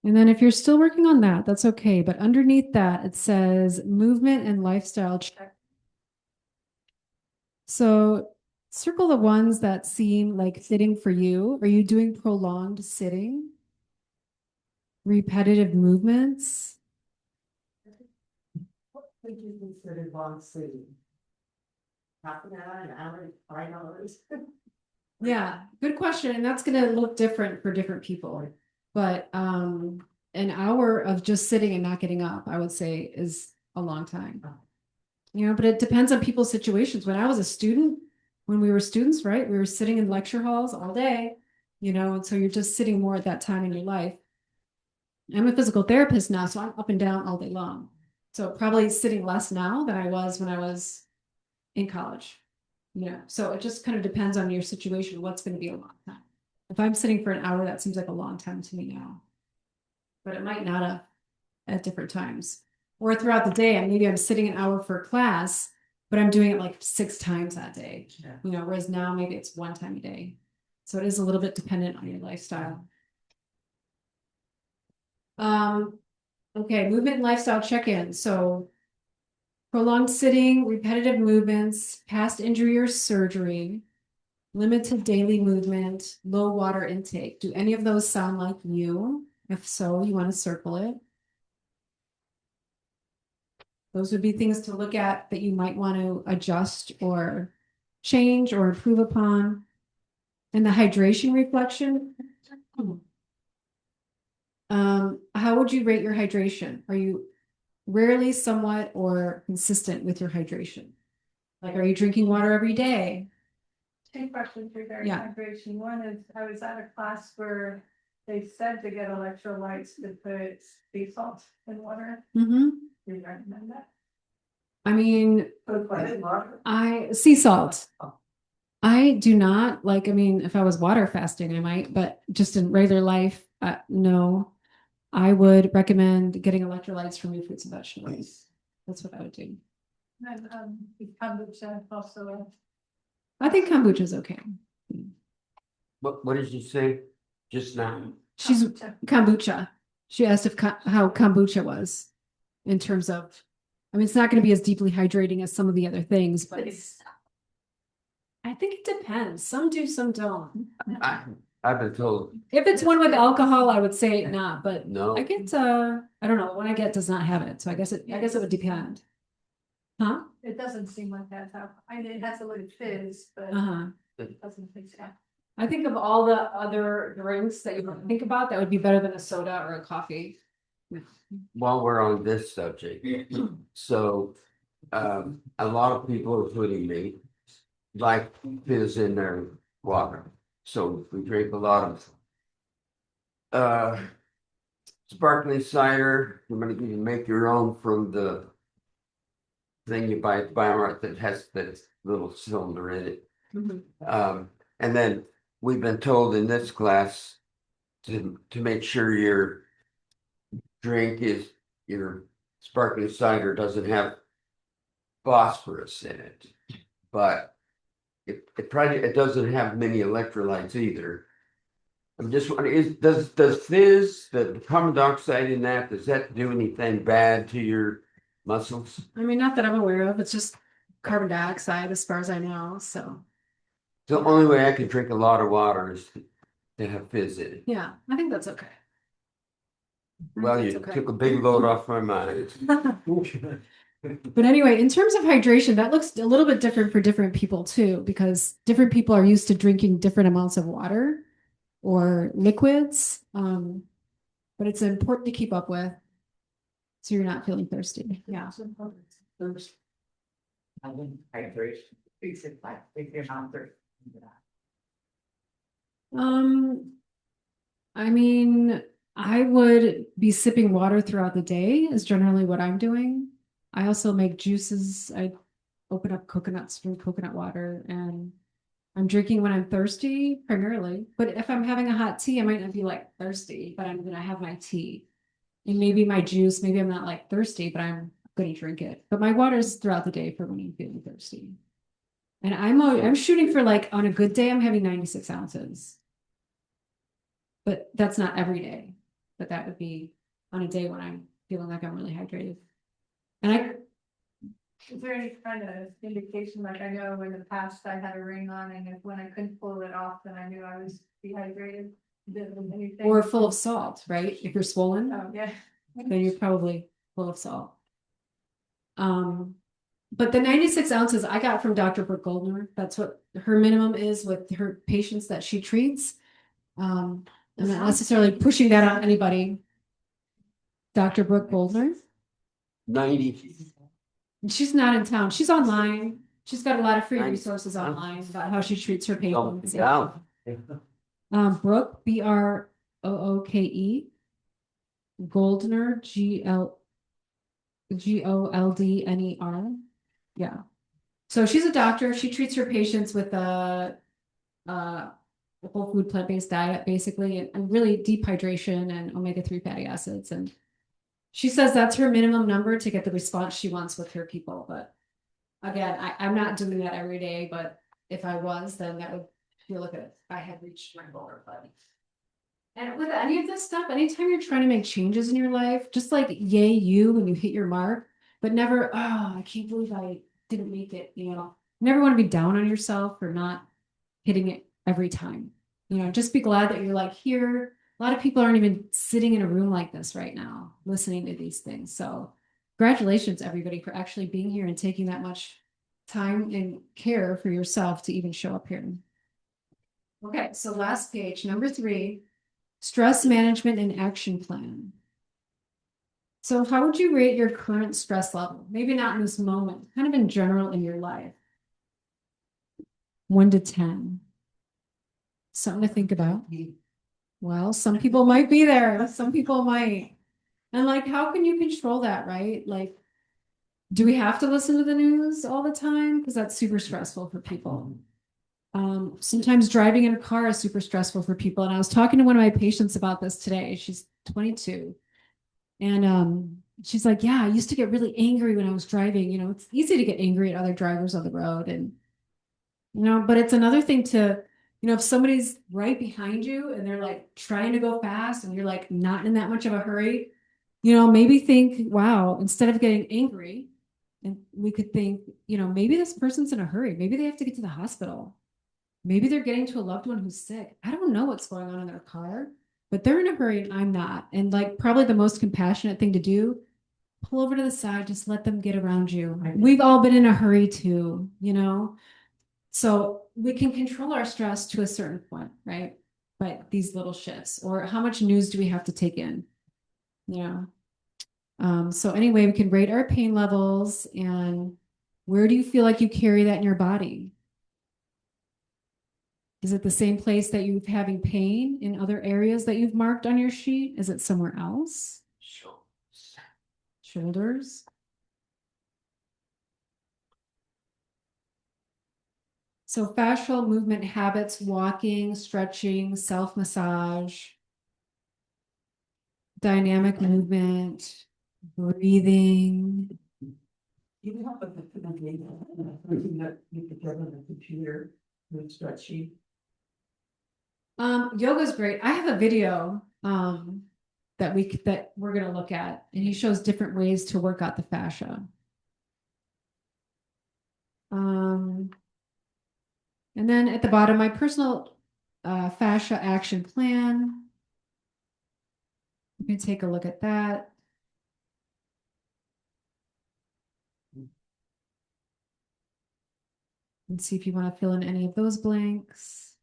And then if you're still working on that, that's okay. But underneath that, it says movement and lifestyle check. So circle the ones that seem like sitting for you. Are you doing prolonged sitting? Repetitive movements? What would you consider long sitting? Half an hour, an hour, 5 hours? Yeah, good question. And that's going to look different for different people. But an hour of just sitting and not getting up, I would say, is a long time. You know, but it depends on people's situations. When I was a student, when we were students, right, we were sitting in lecture halls all day, you know, and so you're just sitting more at that time in your life. I'm a physical therapist now, so I'm up and down all day long. So probably sitting less now than I was when I was in college. Yeah, so it just kind of depends on your situation, what's going to be a long time. If I'm sitting for an hour, that seems like a long time to me now. But it might not have at different times. Or throughout the day, and maybe I'm sitting an hour for a class, but I'm doing it like 6 times that day. Yeah. You know, whereas now maybe it's 1 time a day. So it is a little bit dependent on your lifestyle. Okay, movement and lifestyle check-in. So prolonged sitting, repetitive movements, past injury or surgery, limited daily movement, low water intake. Do any of those sound like you? If so, you want to circle it. Those would be things to look at that you might want to adjust or change or improve upon. And the hydration reflection. How would you rate your hydration? Are you rarely, somewhat, or consistent with your hydration? Like, are you drinking water every day? 2 questions regarding Yeah. hydration. One is, I was at a class where they said to get electrolytes to put sea salt in water. Mm-hmm. Do you recommend that? I mean, Water. sea salt. I do not like, I mean, if I was water fasting, I might, but just in regular life, no. I would recommend getting electrolytes from your fruits and vegetables. That's what I would do. And kombucha also. I think kombucha is okay. What did you say just now? She's kombucha. She asked if how kombucha was in terms of, I mean, it's not going to be as deeply hydrating as some of the other things, but I think it depends. Some do, some don't. I've been told, If it's one with alcohol, I would say not, but no. I get I don't know, one I get does not have it, so I guess it would depend. Huh? It doesn't seem like that's how, I mean, it has a little fizz, but Uh-huh. it doesn't taste bad. I think of all the other drinks that you don't think about, that would be better than a soda or a coffee. While we're on this subject, so a lot of people, including me, like fizz in their water. So we drink a lot of sparkling cider. You're gonna make your own from the thing you buy at the Biomark that has that little cylinder in it. And then we've been told in this class to make sure your drink is your sparkling cider doesn't have phosphorus in it, but it doesn't have many electrolytes either. I'm just wondering, does fizz, the carbon dioxide in that, does that do anything bad to your muscles? I mean, not that I'm aware of, it's just carbon dioxide as far as I know, so. The only way I can drink a lot of water is to have fizz in it. Yeah, I think that's okay. Well, you okay. took a big load off my mind. But anyway, in terms of hydration, that looks a little bit different for different people too, because different people are used to drinking different amounts of water or liquids. But it's important to keep up with so you're not feeling thirsty. Yeah. I think hydration, fix it like, if you're not thirsty. I mean, I would be sipping water throughout the day is generally what I'm doing. I also make juices. I open up coconuts, drink coconut water, and I'm drinking when I'm thirsty primarily. But if I'm having a hot tea, I might not be like thirsty, but I'm gonna have my tea. And maybe my juice, maybe I'm not like thirsty, but I'm gonna drink it. But my water's throughout the day for when I'm feeling thirsty. And I'm shooting for, like, on a good day, I'm having 96 ounces. But that's not every day. But that would be on a day when I'm feeling like I'm really hydrated. And Is there any kind of indication, like I know in the past I had a ring on and if when I couldn't pull it off, then I knew I was dehydrated? Anything? or full of salt, right? If you're swollen, Oh, yeah. then you're probably full of salt. But the 96 ounces I got from Dr. Brooke Goldner, that's what her minimum is with her patients that she treats. I'm not necessarily pushing that on anybody. Dr. Brooke Goldner. 90. She's not in town. She's online. She's got a lot of free Nice. resources online about how she treats her Oh, patients. yeah. Brooke, Brooke, Goldner, Goldner. Yeah. So she's a doctor. She treats her patients with a whole food plant-based diet, basically, and really deep hydration and omega-3 fatty acids. And she says that's her minimum number to get the response she wants with her people. But Again, I'm not doing that every day, but if I was, then that would feel like I had reached my goal. But and with any of this stuff, anytime you're trying to make changes in your life, just like yay you when you hit your mark, but never, oh, I can't believe I didn't make it, you know. Never want to be down on yourself for not hitting it every time. You know, just be glad that you're like here. A lot of people aren't even sitting in a room like this right now, listening to these things. So congratulations, everybody, for actually being here and taking that much time and care for yourself to even show up here. Okay, so last page, number 3, stress management and action plan. So how would you rate your current stress level? Maybe not in this moment, kind of in general in your life. 1 to 10. Something to think about. Well, some people might be there, some people might. And like, how can you control that, right? Like, do we have to listen to the news all the time? Because that's super stressful for people. Sometimes driving in a car is super stressful for people. And I was talking to one of my patients about this today. She's 22. And she's like, yeah, I used to get really angry when I was driving. You know, it's easy to get angry at other drivers on the road. And, you know, but it's another thing to, you know, if somebody's right behind you and they're like trying to go fast and you're like not in that much of a hurry, you know, maybe think, wow, instead of getting angry, and we could think, you know, maybe this person's in a hurry. Maybe they have to get to the hospital. Maybe they're getting to a loved one who's sick. I don't know what's going on in their car, but they're in a hurry and I'm not. And like probably the most compassionate thing to do, pull over to the side, just let them get around you. We've all been in a hurry too, you know? So we can control our stress to a certain point, right? But these little shifts, or how much news do we have to take in? You know? So anyway, we can rate our pain levels and where do you feel like you carry that in your body? Is it the same place that you're having pain in other areas that you've marked on your sheet? Is it somewhere else? Shoulders. So fascial movement habits, walking, stretching, self-massage, dynamic movement, breathing. You have a something that you could get on the computer with spreadsheet. Yoga's great. I have a video that we're gonna look at, and he shows different ways to work out the fascia. And then at the bottom, my personal fascia action plan. You can take a look at that. And see if you want to fill in any of those blanks.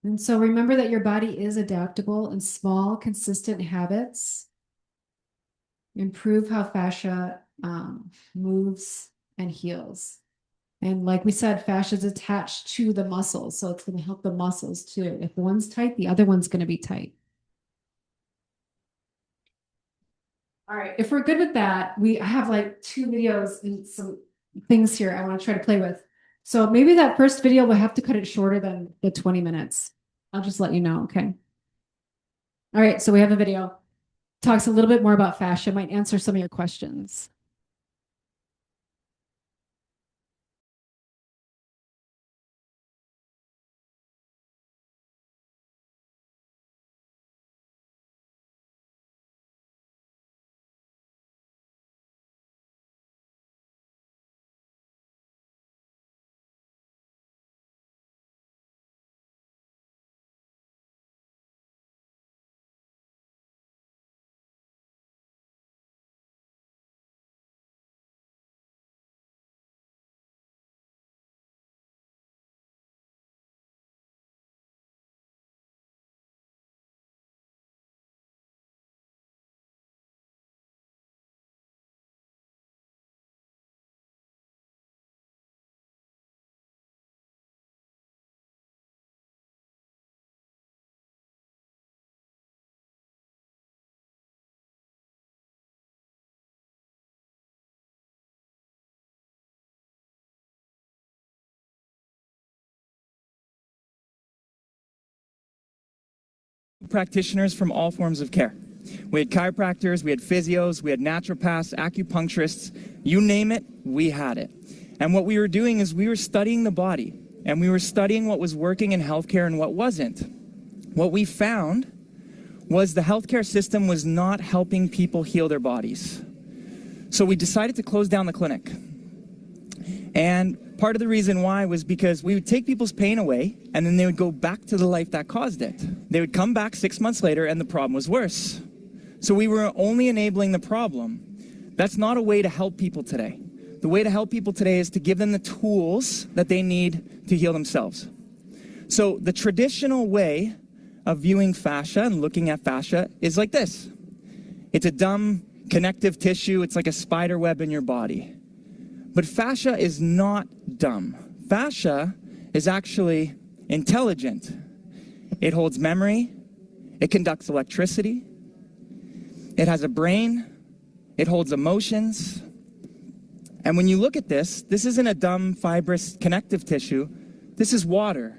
And so remember that your body is adaptable, and small, consistent habits improve how fascia moves and heals. And like we said, fascia is attached to the muscles, so it's going to help the muscles too. If one's tight, the other one's going to be tight. All right, if we're good with that, I have like 2 videos and some things here I want to try to play with. So maybe that first video, we'll have to cut it shorter than the 20 minutes. I'll just let you know, okay? All right, so we have a video. Talks a little bit more about fascia, might answer some of your questions. Practitioners from all forms of care. We had chiropractors, we had physios, we had naturopaths, acupuncturists, you name it, we had it. And what we were doing is we were studying the body, and we were studying what was working in healthcare and what wasn't. What we found was the healthcare system was not helping people heal their bodies. So we decided to close down the clinic. And part of the reason why was because we would take people's pain away, and then they would go back to the life that caused it. They would come back 6 months later, and the problem was worse. So we were only enabling the problem. That's not a way to help people today. The way to help people today is to give them the tools that they need to heal themselves. So the traditional way of viewing fascia and looking at fascia is like this. It's a dumb connective tissue. It's like a spider web in your body. But fascia is not dumb. Fascia is actually intelligent. It holds memory. It conducts electricity. It has a brain. It holds emotions. And when you look at this isn't a dumb fibrous connective tissue. This is water.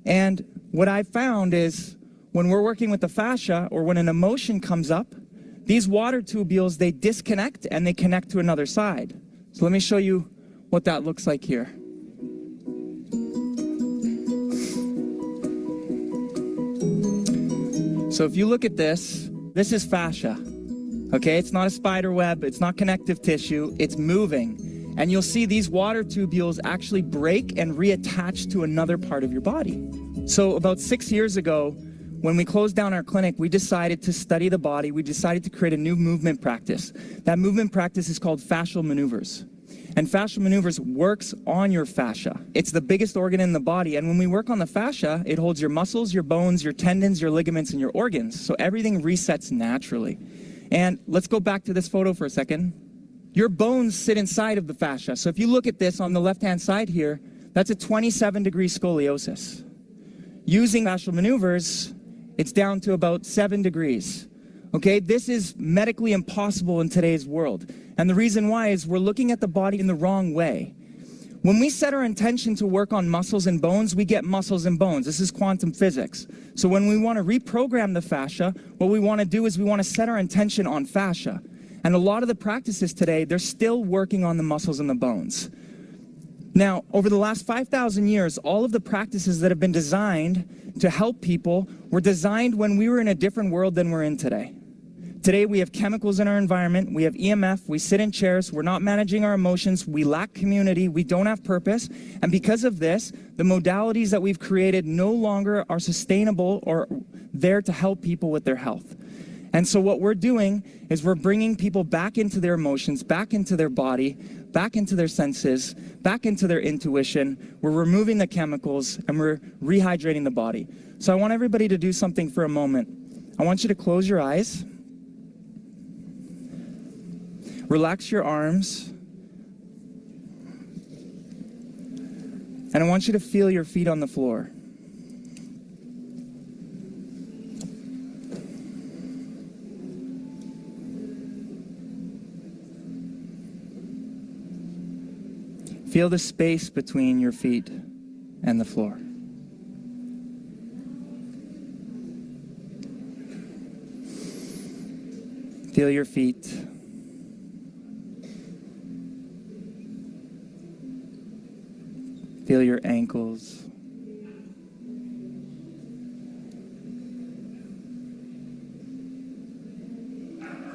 And what I found is when we're working with the fascia or when an emotion comes up, these water tubules, they disconnect and they connect to another side. So let me show you what that looks like here. So if you look at this is fascia. Okay, it's not a spider web, it's not connective tissue, it's moving. And you'll see these water tubules actually break and reattach to another part of your body. So about 6 years ago, when we closed down our clinic, we decided to study the body. We decided to create a new movement practice. That movement practice is called fascial maneuvers. And fascial maneuvers works on your fascia. It's the biggest organ in the body. And when we work on the fascia, it holds your muscles, your bones, your tendons, your ligaments, and your organs. So everything resets naturally. And let's go back to this photo for a second. Your bones sit inside of the fascia. So if you look at this on the left-hand side here, that's a 27-degree scoliosis. Using fascial maneuvers, it's down to about 7 degrees. Okay, this is medically impossible in today's world. And the reason why is we're looking at the body in the wrong way. When we set our intention to work on muscles and bones, we get muscles and bones. This is quantum physics. So when we want to reprogram the fascia, what we want to do is we want to set our intention on fascia. And a lot of the practices today, they're still working on the muscles and the bones. Now, over the last 5,000 years, all of the practices that have been designed to help people were designed when we were in a different world than we're in today. Today, we have chemicals in our environment, we have EMF, we sit in chairs, we're not managing our emotions, we lack community, we don't have purpose, and because of this, the modalities that we've created no longer are sustainable or there to help people with their health. And so what we're doing is we're bringing people back into their emotions, back into their body, back into their senses, back into their intuition. We're removing the chemicals and we're rehydrating the body. So I want everybody to do something for a moment. I want you to close your eyes. Relax your arms. And I want you to feel your feet on the floor. Feel the space between your feet and the floor. Feel your feet. Feel your ankles.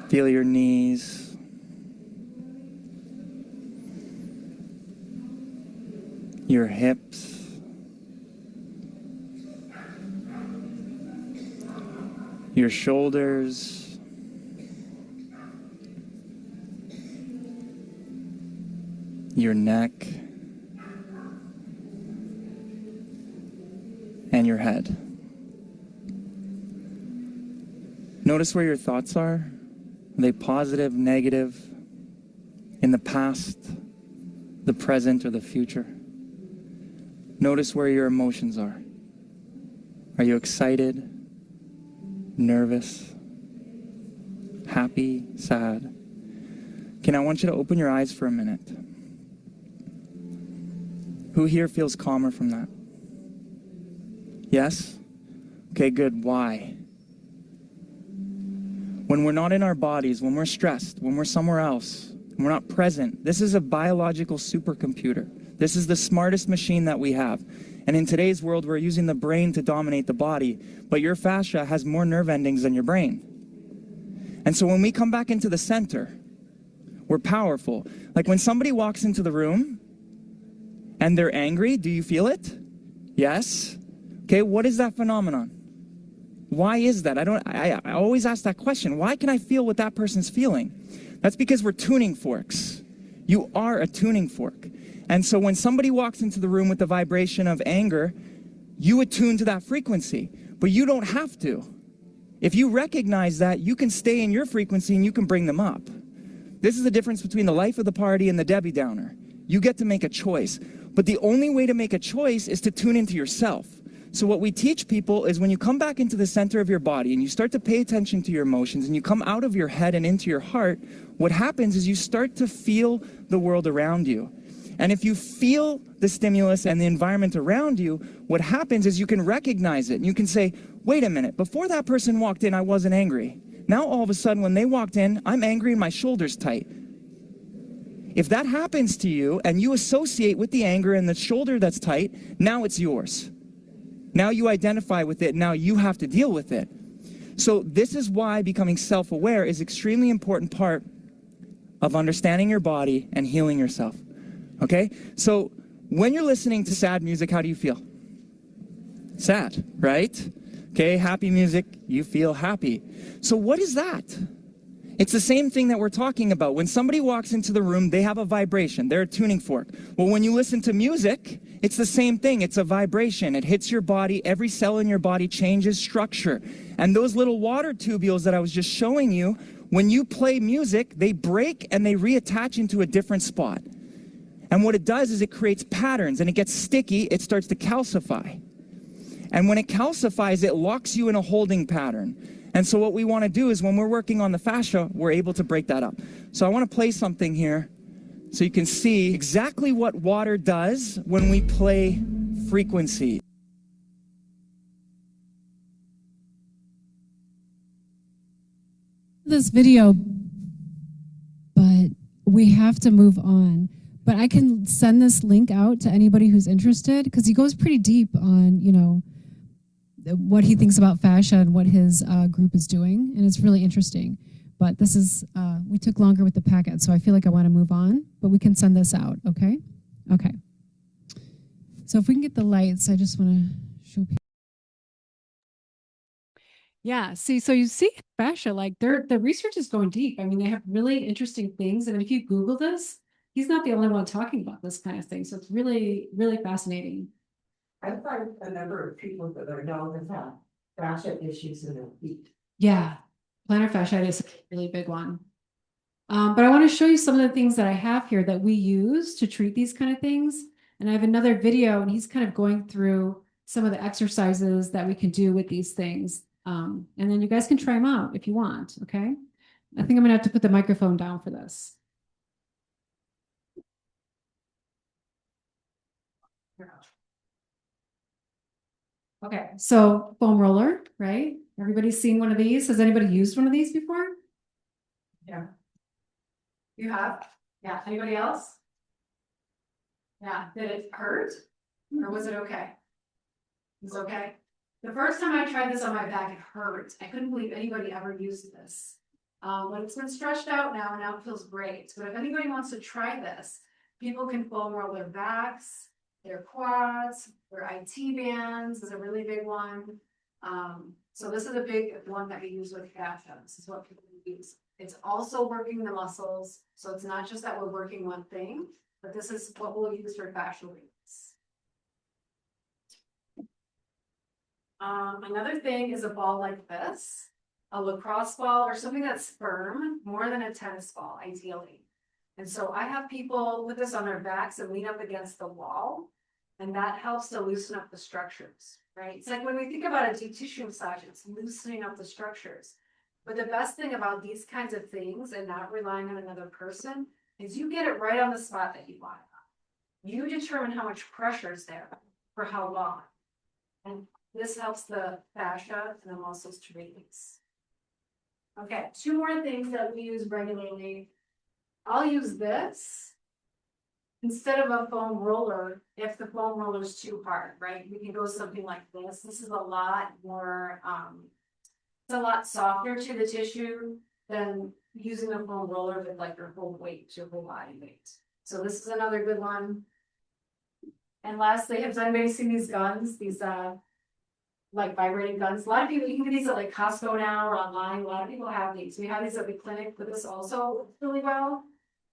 Feel your knees. Your hips. Your shoulders. Your neck. And your head. Notice where your thoughts are. Are they positive, negative, in the past, the present, or the future? Notice where your emotions are. Are you excited, nervous, happy, sad? I want you to open your eyes for a minute. Who here feels calmer from that? Yes? Okay, good. Why? when we're not in our bodies, when we're stressed, when we're somewhere else, when we're not present. This is a biological supercomputer. This is the smartest machine that we have. And in today's world, we're using the brain to dominate the body, but your fascia has more nerve endings than your brain. And so when we come back into the center, we're powerful. Like when somebody walks into the room and they're angry, do you feel it? Yes. Okay, what is that phenomenon? Why is that? I always ask that question. Why can I feel what that person's feeling? That's because we're tuning forks. You are a tuning fork. And so when somebody walks into the room with the vibration of anger, you attune to that frequency, but you don't have to. If you recognize that, you can stay in your frequency and you can bring them up. This is the difference between the life of the party and the Debbie Downer. You get to make a choice, but the only way to make a choice is to tune into yourself. So what we teach people is when you come back into the center of your body and you start to pay attention to your emotions and you come out of your head and into your heart, what happens is you start to feel the world around you. And if you feel the stimulus and the environment around you, what happens is you can recognize it. And you can say, wait a minute, before that person walked in, I wasn't angry. Now all of a sudden when they walked in, I'm angry and my shoulder's tight. If that happens to you and you associate with the anger and the shoulder that's tight, now it's yours. Now you identify with it, now you have to deal with it. So this is why becoming self-aware is an extremely important part of understanding your body and healing yourself. Okay? So when you're listening to sad music, how do you feel? Sad, right? Okay, happy music, you feel happy. So what is that? It's the same thing that we're talking about. When somebody walks into the room, they have a vibration. They're a tuning fork. Well, when you listen to music, it's the same thing. It's a vibration. It hits your body. Every cell in your body changes structure. And those little water tubules that I was just showing you, when you play music, they break and they reattach into a different spot. And what it does is it creates patterns and it gets sticky. It starts to calcify. And when it calcifies, it locks you in a holding pattern. And so what we want to do is when we're working on the fascia, we're able to break that up. So I want to play something here so you can see exactly what water does when we play frequency. This video, but we have to move on. But I can send this link out to anybody who's interested because he goes pretty deep on, you know, what he thinks about fascia and what his group is doing, and it's really interesting. But this is, we took longer with the packet, so I feel like I want to move on, but we can send this out, okay? Okay. So if we can get the lights, I just want to show people. Yeah, see, so you see fascia, like the research is going deep. I mean, they have really interesting things, and if you Google this, he's not the only one talking about this kind of thing, so it's really, really fascinating. I've got a number of people that are known to have fascia issues in their feet. Yeah, plantar fasciitis is a really big one. But I want to show you some of the things that I have here that we use to treat these kind of things. And I have another video and he's kind of going through some of the exercises that we can do with these things. And then you guys can try them out if you want, okay? I think I'm gonna have to put the microphone down for this. Okay, so foam roller, right? Everybody's seen one of these. Has anybody used one of these before? Yeah. You have? Yeah. Anybody else? Yeah. Did it hurt? Or was it okay? It was okay. The first time I tried this on my back, it hurt. I couldn't believe anybody ever used this. But it's been stretched out now and now it feels great. But if anybody wants to try this, people can foam roll their backs, their quads, their IT bands is a really big one. So this is a big one that we use with fascia. This is what people use. It's also working the muscles. So it's not just that we're working one thing, but this is what we'll use for fascial release. Another thing is a ball like this, a lacrosse ball or something that's firm, more than a tennis ball, ideally. And so I have people put this on their backs and lean up against the wall. And that helps to loosen up the structures, right? It's like when we think about a deep tissue massage, it's loosening up the structures. But the best thing about these kinds of things and not relying on another person is you get it right on the spot that you want it on. You determine how much pressure is there for how long. And this helps the fascia and the muscles to release. Okay, two more things that we use regularly. I'll use this instead of a foam roller, if the foam roller is too hard, right? We can go something like this. This is a lot more, it's a lot softer to the tissue than using a foam roller with like your whole weight, your whole body weight. So this is another good one. And lastly, has anybody seen these guns? These like vibrating guns. A lot of people, you can get these at like Costco now or online. A lot of people have these. We have these at the clinic, but this also really well.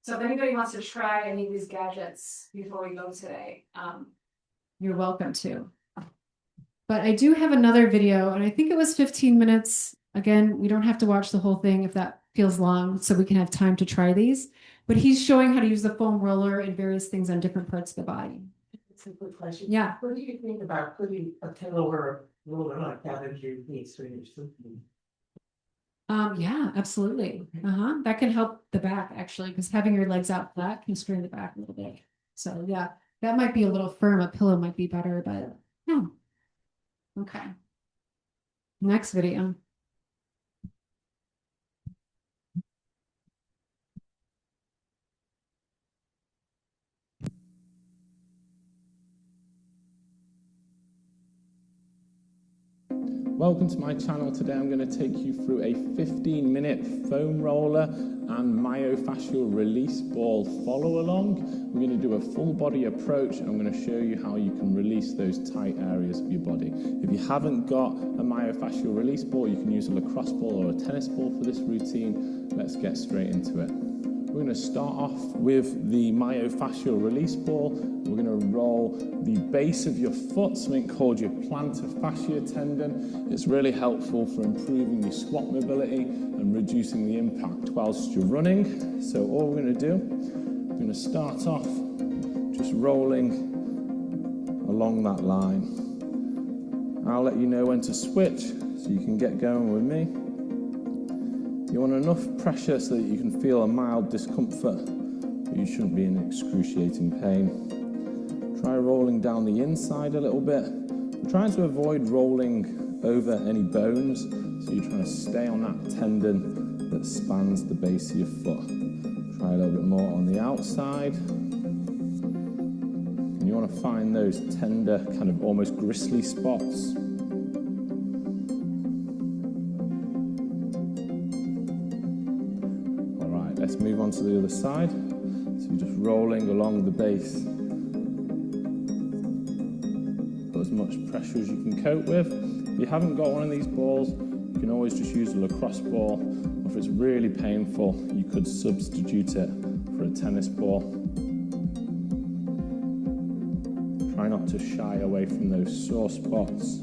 So if anybody wants to try any of these gadgets before we go today, you're welcome to. But I do have another video, and I think it was 15 minutes. Again, we don't have to watch the whole thing if that feels long, so we can have time to try these. But he's showing how to use the foam roller and various things on different parts of the body. It's a good question. Yeah. What do you think about putting a pillow or a roller like that into your face when you're sleeping? Yeah, absolutely. That can help the back actually, because having your legs out flat can strain the back a little bit. So yeah, that might be a little firm. A pillow might be better, but yeah. Okay. Next video. Welcome to my channel. Today I'm going to take you through a 15-minute foam roller and myofascial release ball follow along. We're going to do a full body approach and I'm going to show you how you can release those tight areas of your body. If you haven't got a myofascial release ball, you can use a lacrosse ball or a tennis ball for this routine. Let's get straight into it. We're going to start off with the myofascial release ball. We're going to roll the base of your foot, something called your plantar fascia tendon. It's really helpful for improving your squat mobility and reducing the impact whilst you're running. So all we're going to do, we're going to start off just rolling along that line. I'll let you know when to switch so you can get going with me. You want enough pressure so that you can feel a mild discomfort, but you shouldn't be in excruciating pain. Try rolling down the inside a little bit. I'm trying to avoid rolling over any bones, so you're trying to stay on that tendon that spans the base of your foot. Try a little bit more on the outside. And you want to find those tender, kind of almost gristly spots. Let's move on to the other side. So you're just rolling along the base. Put as much pressure as you can cope with. If you haven't got one of these balls, you can always just use a lacrosse ball. Or if it's really painful, you could substitute it for a tennis ball. Try not to shy away from those sore spots.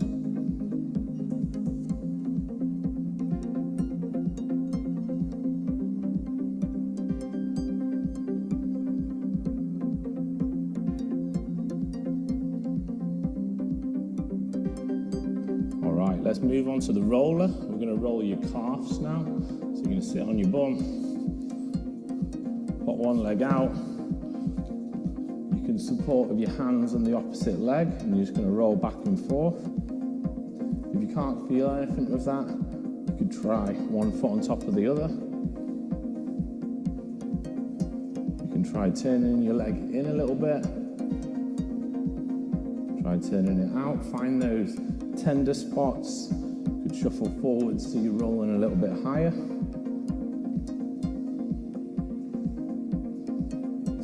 Let's move on to the roller. We're going to roll your calves now. So you're going to sit on your bum, put one leg out. You can support with your hands on the opposite leg and you're just going to roll back and forth. If you can't feel anything with that, you could try one foot on top of the other. You can try turning your leg in a little bit. Try turning it out. Find those tender spots. You could shuffle forwards so you're rolling a little bit higher.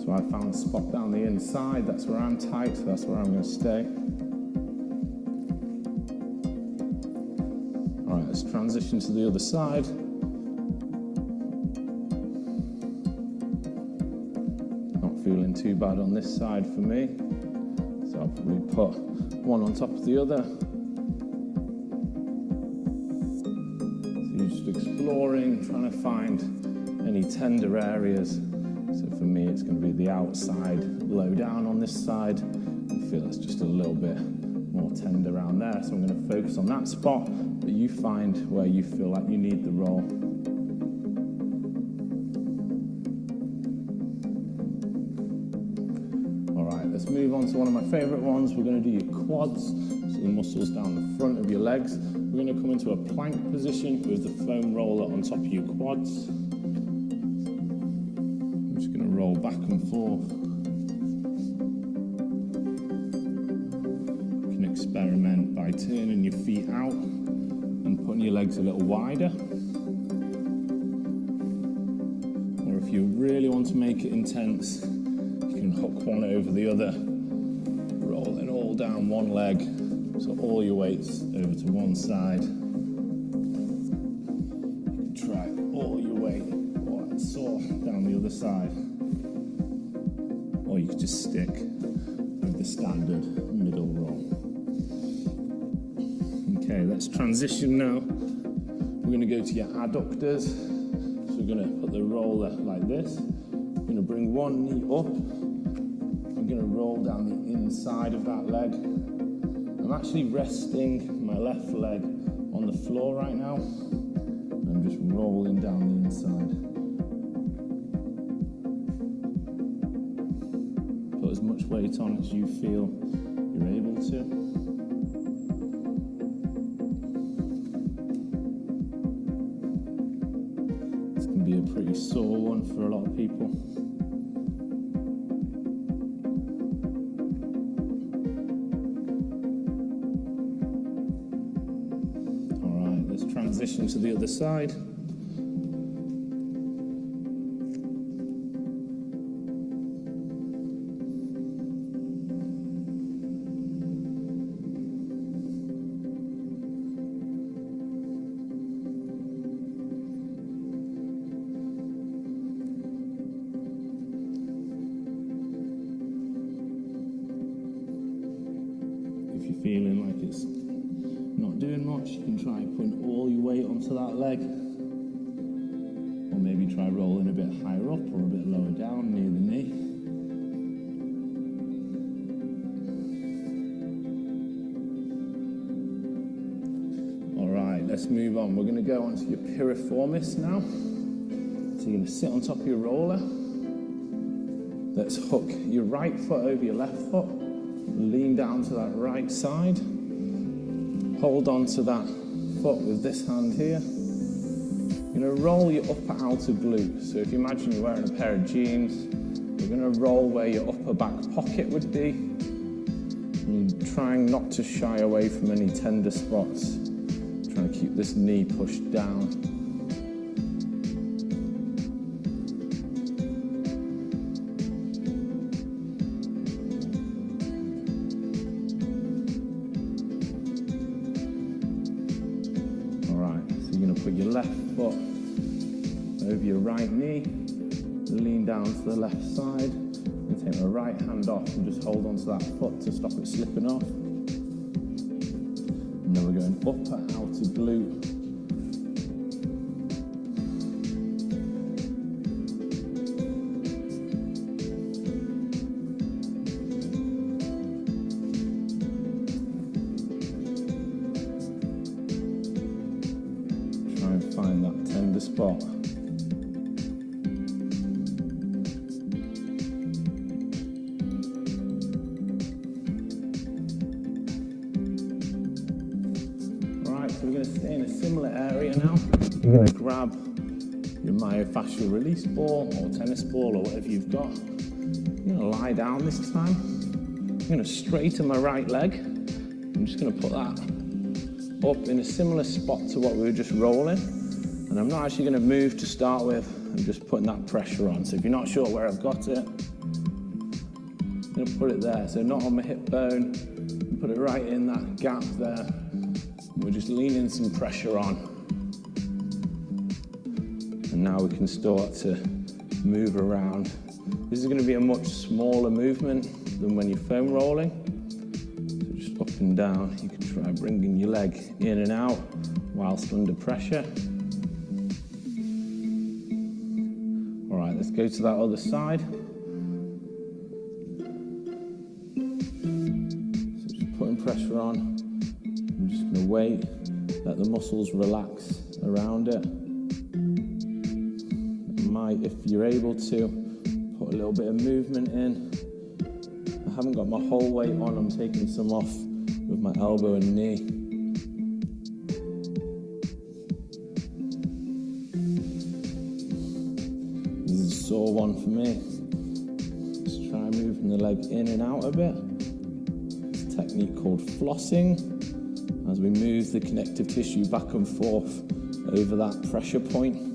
So I found a spot down the inside, that's where I'm tight, so that's where I'm going to stay. Alright, let's transition to the other side. Not feeling too bad on this side for me, so I'll probably put one on top of the other. Exploring, trying to find any tender areas. So for me, it's going to be the outside, low down on this side. I feel it's just a little bit more tender around there. So I'm going to focus on that spot, but you find where you feel like you need the roll. All right, let's move on to one of my favorite ones. We're going to do your quads. So the muscles down the front of your legs. We're going to come into a plank position with the foam roller on top of your quads. I'm just going to roll back and forth. You can experiment by turning your feet out and putting your legs a little wider. Or if you really want to make it intense, you can hook one over the other, rolling all down one leg, so all your weight's over to one side. You can try all your weight, or that saw, down the other side. Or you could just stick with the standard middle roll. Okay, let's transition now. We're going to go to your adductors. So we're going to put the roller like this. We're going to bring one knee up. I'm going to roll down the inside of that leg. I'm actually resting my left leg on the floor right now. I'm just rolling down the inside. Put as much weight on as you feel you're able to. This can be a pretty sore one for a lot of people. Transition to the other side. If you're feeling like it's not doing much, you can try putting all your weight onto that leg, or maybe try rolling a bit higher up or a bit lower down near the knee. Alright, let's move on. We're going to go on to your piriformis now. So you're going to sit on top of your roller. Let's hook your right foot over your left foot, lean down to that right side. Hold on to that foot with this hand here. You're going to roll your upper outer glute. So if you imagine you're wearing a pair of jeans, you're going to roll where your upper back pocket would be. And you're trying not to shy away from any tender spots. Trying to keep this knee pushed down. Put your left foot over your right knee, lean down to the left side, and take my right hand off and just hold on to that foot to stop it slipping off. And then we're going upper outer glute. Find that tender spot. Right, so we're going to stay in a similar area now. You're going to grab your myofascial release ball or tennis ball or whatever you've got. You're going to lie down this time. I'm going to straighten my right leg. I'm just going to put that up in a similar spot to what we were just rolling. And I'm not actually going to move to start with, I'm just putting that pressure on. So if you're not sure where I've got it, I'm going to put it there. So not on my hip bone, put it right in that gap there. We're just leaning some pressure on. And now we can start to move around. This is going to be a much smaller movement than when you're foam rolling. So just up and down, you can try bringing your leg in and out whilst under pressure. Let's go to that other side. So just putting pressure on. I'm just going to wait, let the muscles relax around it. If you're able to, put a little bit of movement in. I haven't got my whole weight on, I'm taking some off with my elbow and knee. This is a sore one for me. Let's try moving the leg in and out a bit. It's a technique called flossing, as we move the connective tissue back and forth over that pressure point.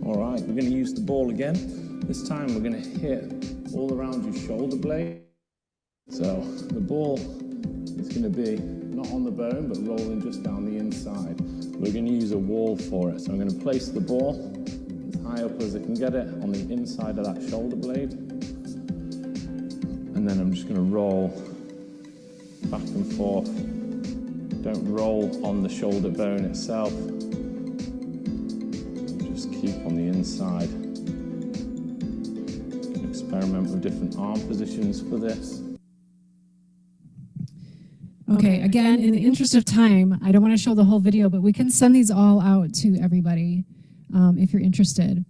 All right, we're going to use the ball again. This time we're going to hit all around your shoulder blade. So the ball is going to be not on the bone, but rolling just down the inside. We're going to use a wall for it. So I'm going to place the ball as high up as I can get it on the inside of that shoulder blade. And then I'm just going to roll back and forth. Don't roll on the shoulder bone itself. Just keep on the inside. You can experiment with different arm positions for this. Okay, again, in the interest of time, I don't want to show the whole video, but we can send these all out to everybody if you're interested.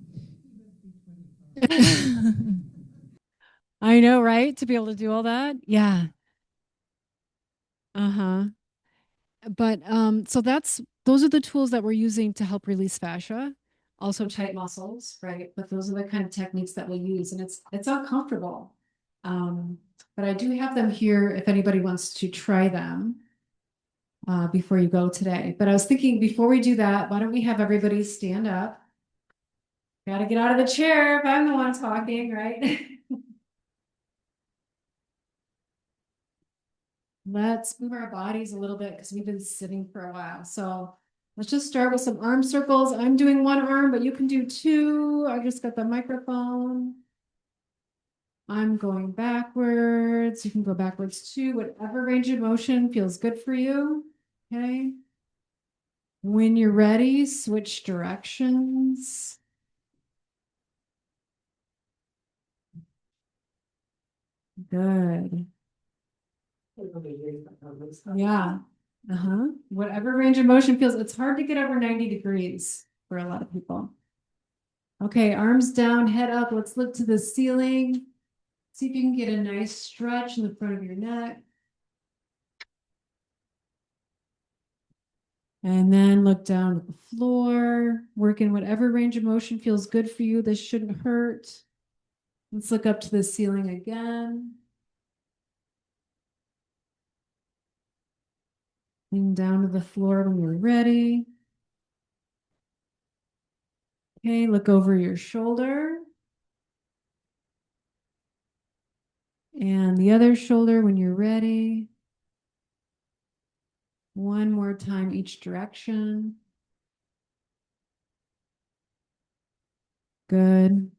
I know, right? To be able to do all that? Yeah. Uh-huh. But so those are the tools that we're using to help release fascia. Also tight muscles, right? But those are the kind of techniques that we use, and it's uncomfortable. But I do have them here if anybody wants to try them before you go today. But I was thinking before we do that, why don't we have everybody stand up? Got to get out of the chair if I'm the one talking, right? Let's move our bodies a little bit because we've been sitting for a while. So let's just start with some arm circles. I'm doing one arm, but you can do two. I just got the microphone. I'm going backwards. You can go backwards too. Whatever range of motion feels good for you. Okay. When you're ready, switch directions. Good. Yeah. Whatever range of motion feels, it's hard to get over 90 degrees for a lot of people. Okay, arms down, head up. Let's look to the ceiling. See if you can get a nice stretch in the front of your neck. And then look down at the floor. Work in whatever range of motion feels good for you. This shouldn't hurt. Let's look up to the ceiling again. And down to the floor when you're ready. Okay, look over your shoulder. And the other shoulder when you're ready. One more time each direction. Good.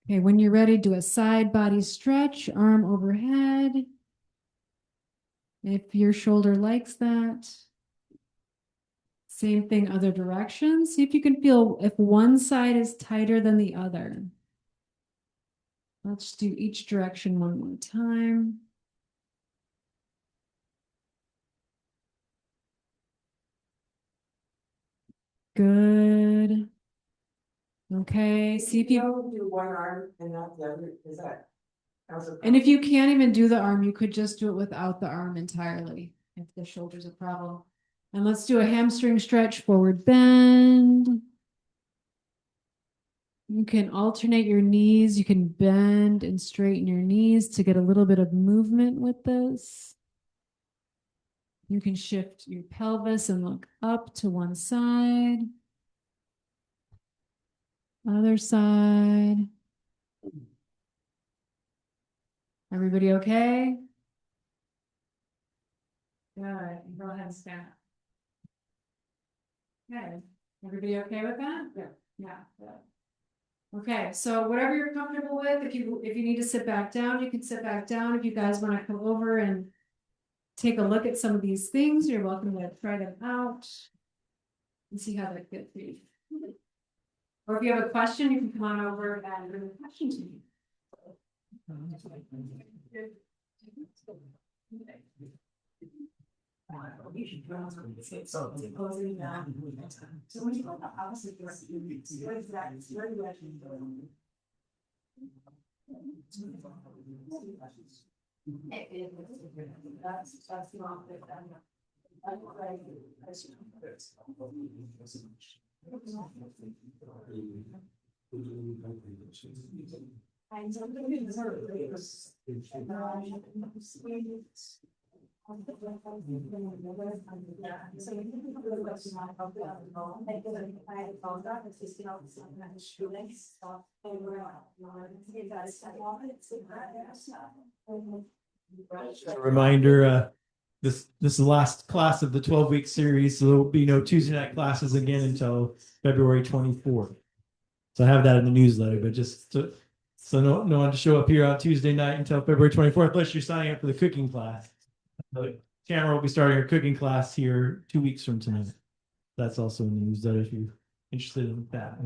Okay, when you're ready, do a side body stretch, arm overhead. If your shoulder likes that. Same thing, other direction. See if you can feel if one side is tighter than the other. Let's do each direction one more time. Good. Okay, see if you do one arm and not the other, is that? and if you can't even do the arm, you could just do it without the arm entirely, if the shoulder's a problem. And let's do a hamstring stretch, forward bend. You can alternate your knees. You can bend and straighten your knees to get a little bit of movement with this. You can shift your pelvis and look up to one side. Other side. Everybody okay? Good. Go ahead and stand up. Good. Everybody okay with that? Yeah. Yeah. Good. Okay, so whatever you're comfortable with, if you need to sit back down, you can sit back down. If you guys want to come over and take a look at some of these things, you're welcome to try them out and see how they fit for you. Or if you have a question, you can come on over and bring a question to me. So when you go to the house, what is that? What do you actually do? That's not it. A reminder, this is the last class of the 12-week series, so there will be no Tuesday night classes again until February 24th. So I have that in the newsletter, but so no one to show up here on Tuesday night until February 24th, unless you're signing up for the cooking class. Tamara will be starting her cooking class here 2 weeks from tonight. That's also in the newsletter if you're interested in that.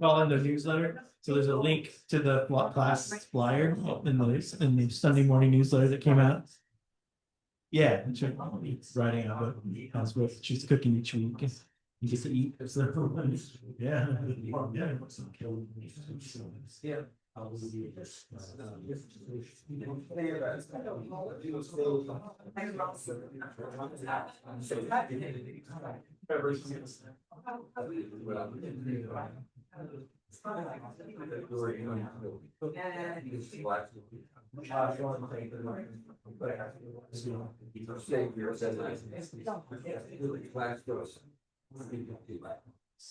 All in the newsletter. So there's a link to the class flyer in the Sunday morning newsletter that came out. Yeah, that's right. Writing out that's what she's cooking each week. You get to eat. Yeah. Yeah.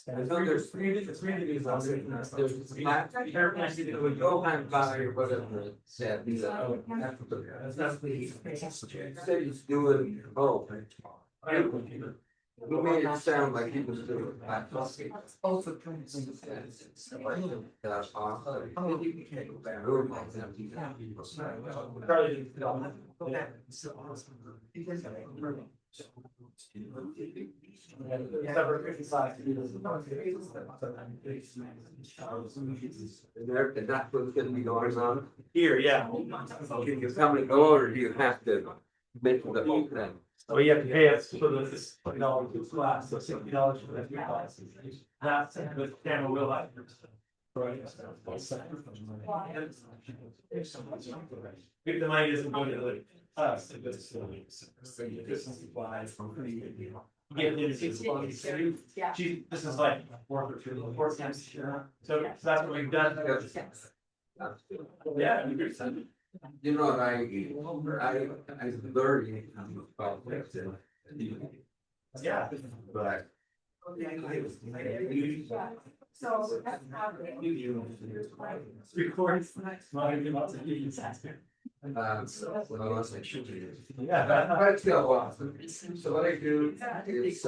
I know there's three different on there. There's Johan Valley or whatever it said. Said he's doing both. He made it sound like he was doing that. And that's what's gonna be going on Here, yeah. Can you come and go, or do you have to make the whole thing? So you have to pay us for this $20 class, so $60 for that class. That's the camera will like. If the money doesn't go to us, it goes to the Christmas supplies from. This is like four times. So that's what we've done. Yeah. You know what I learned about this. Yeah. But. Records. Yeah. So what I do is,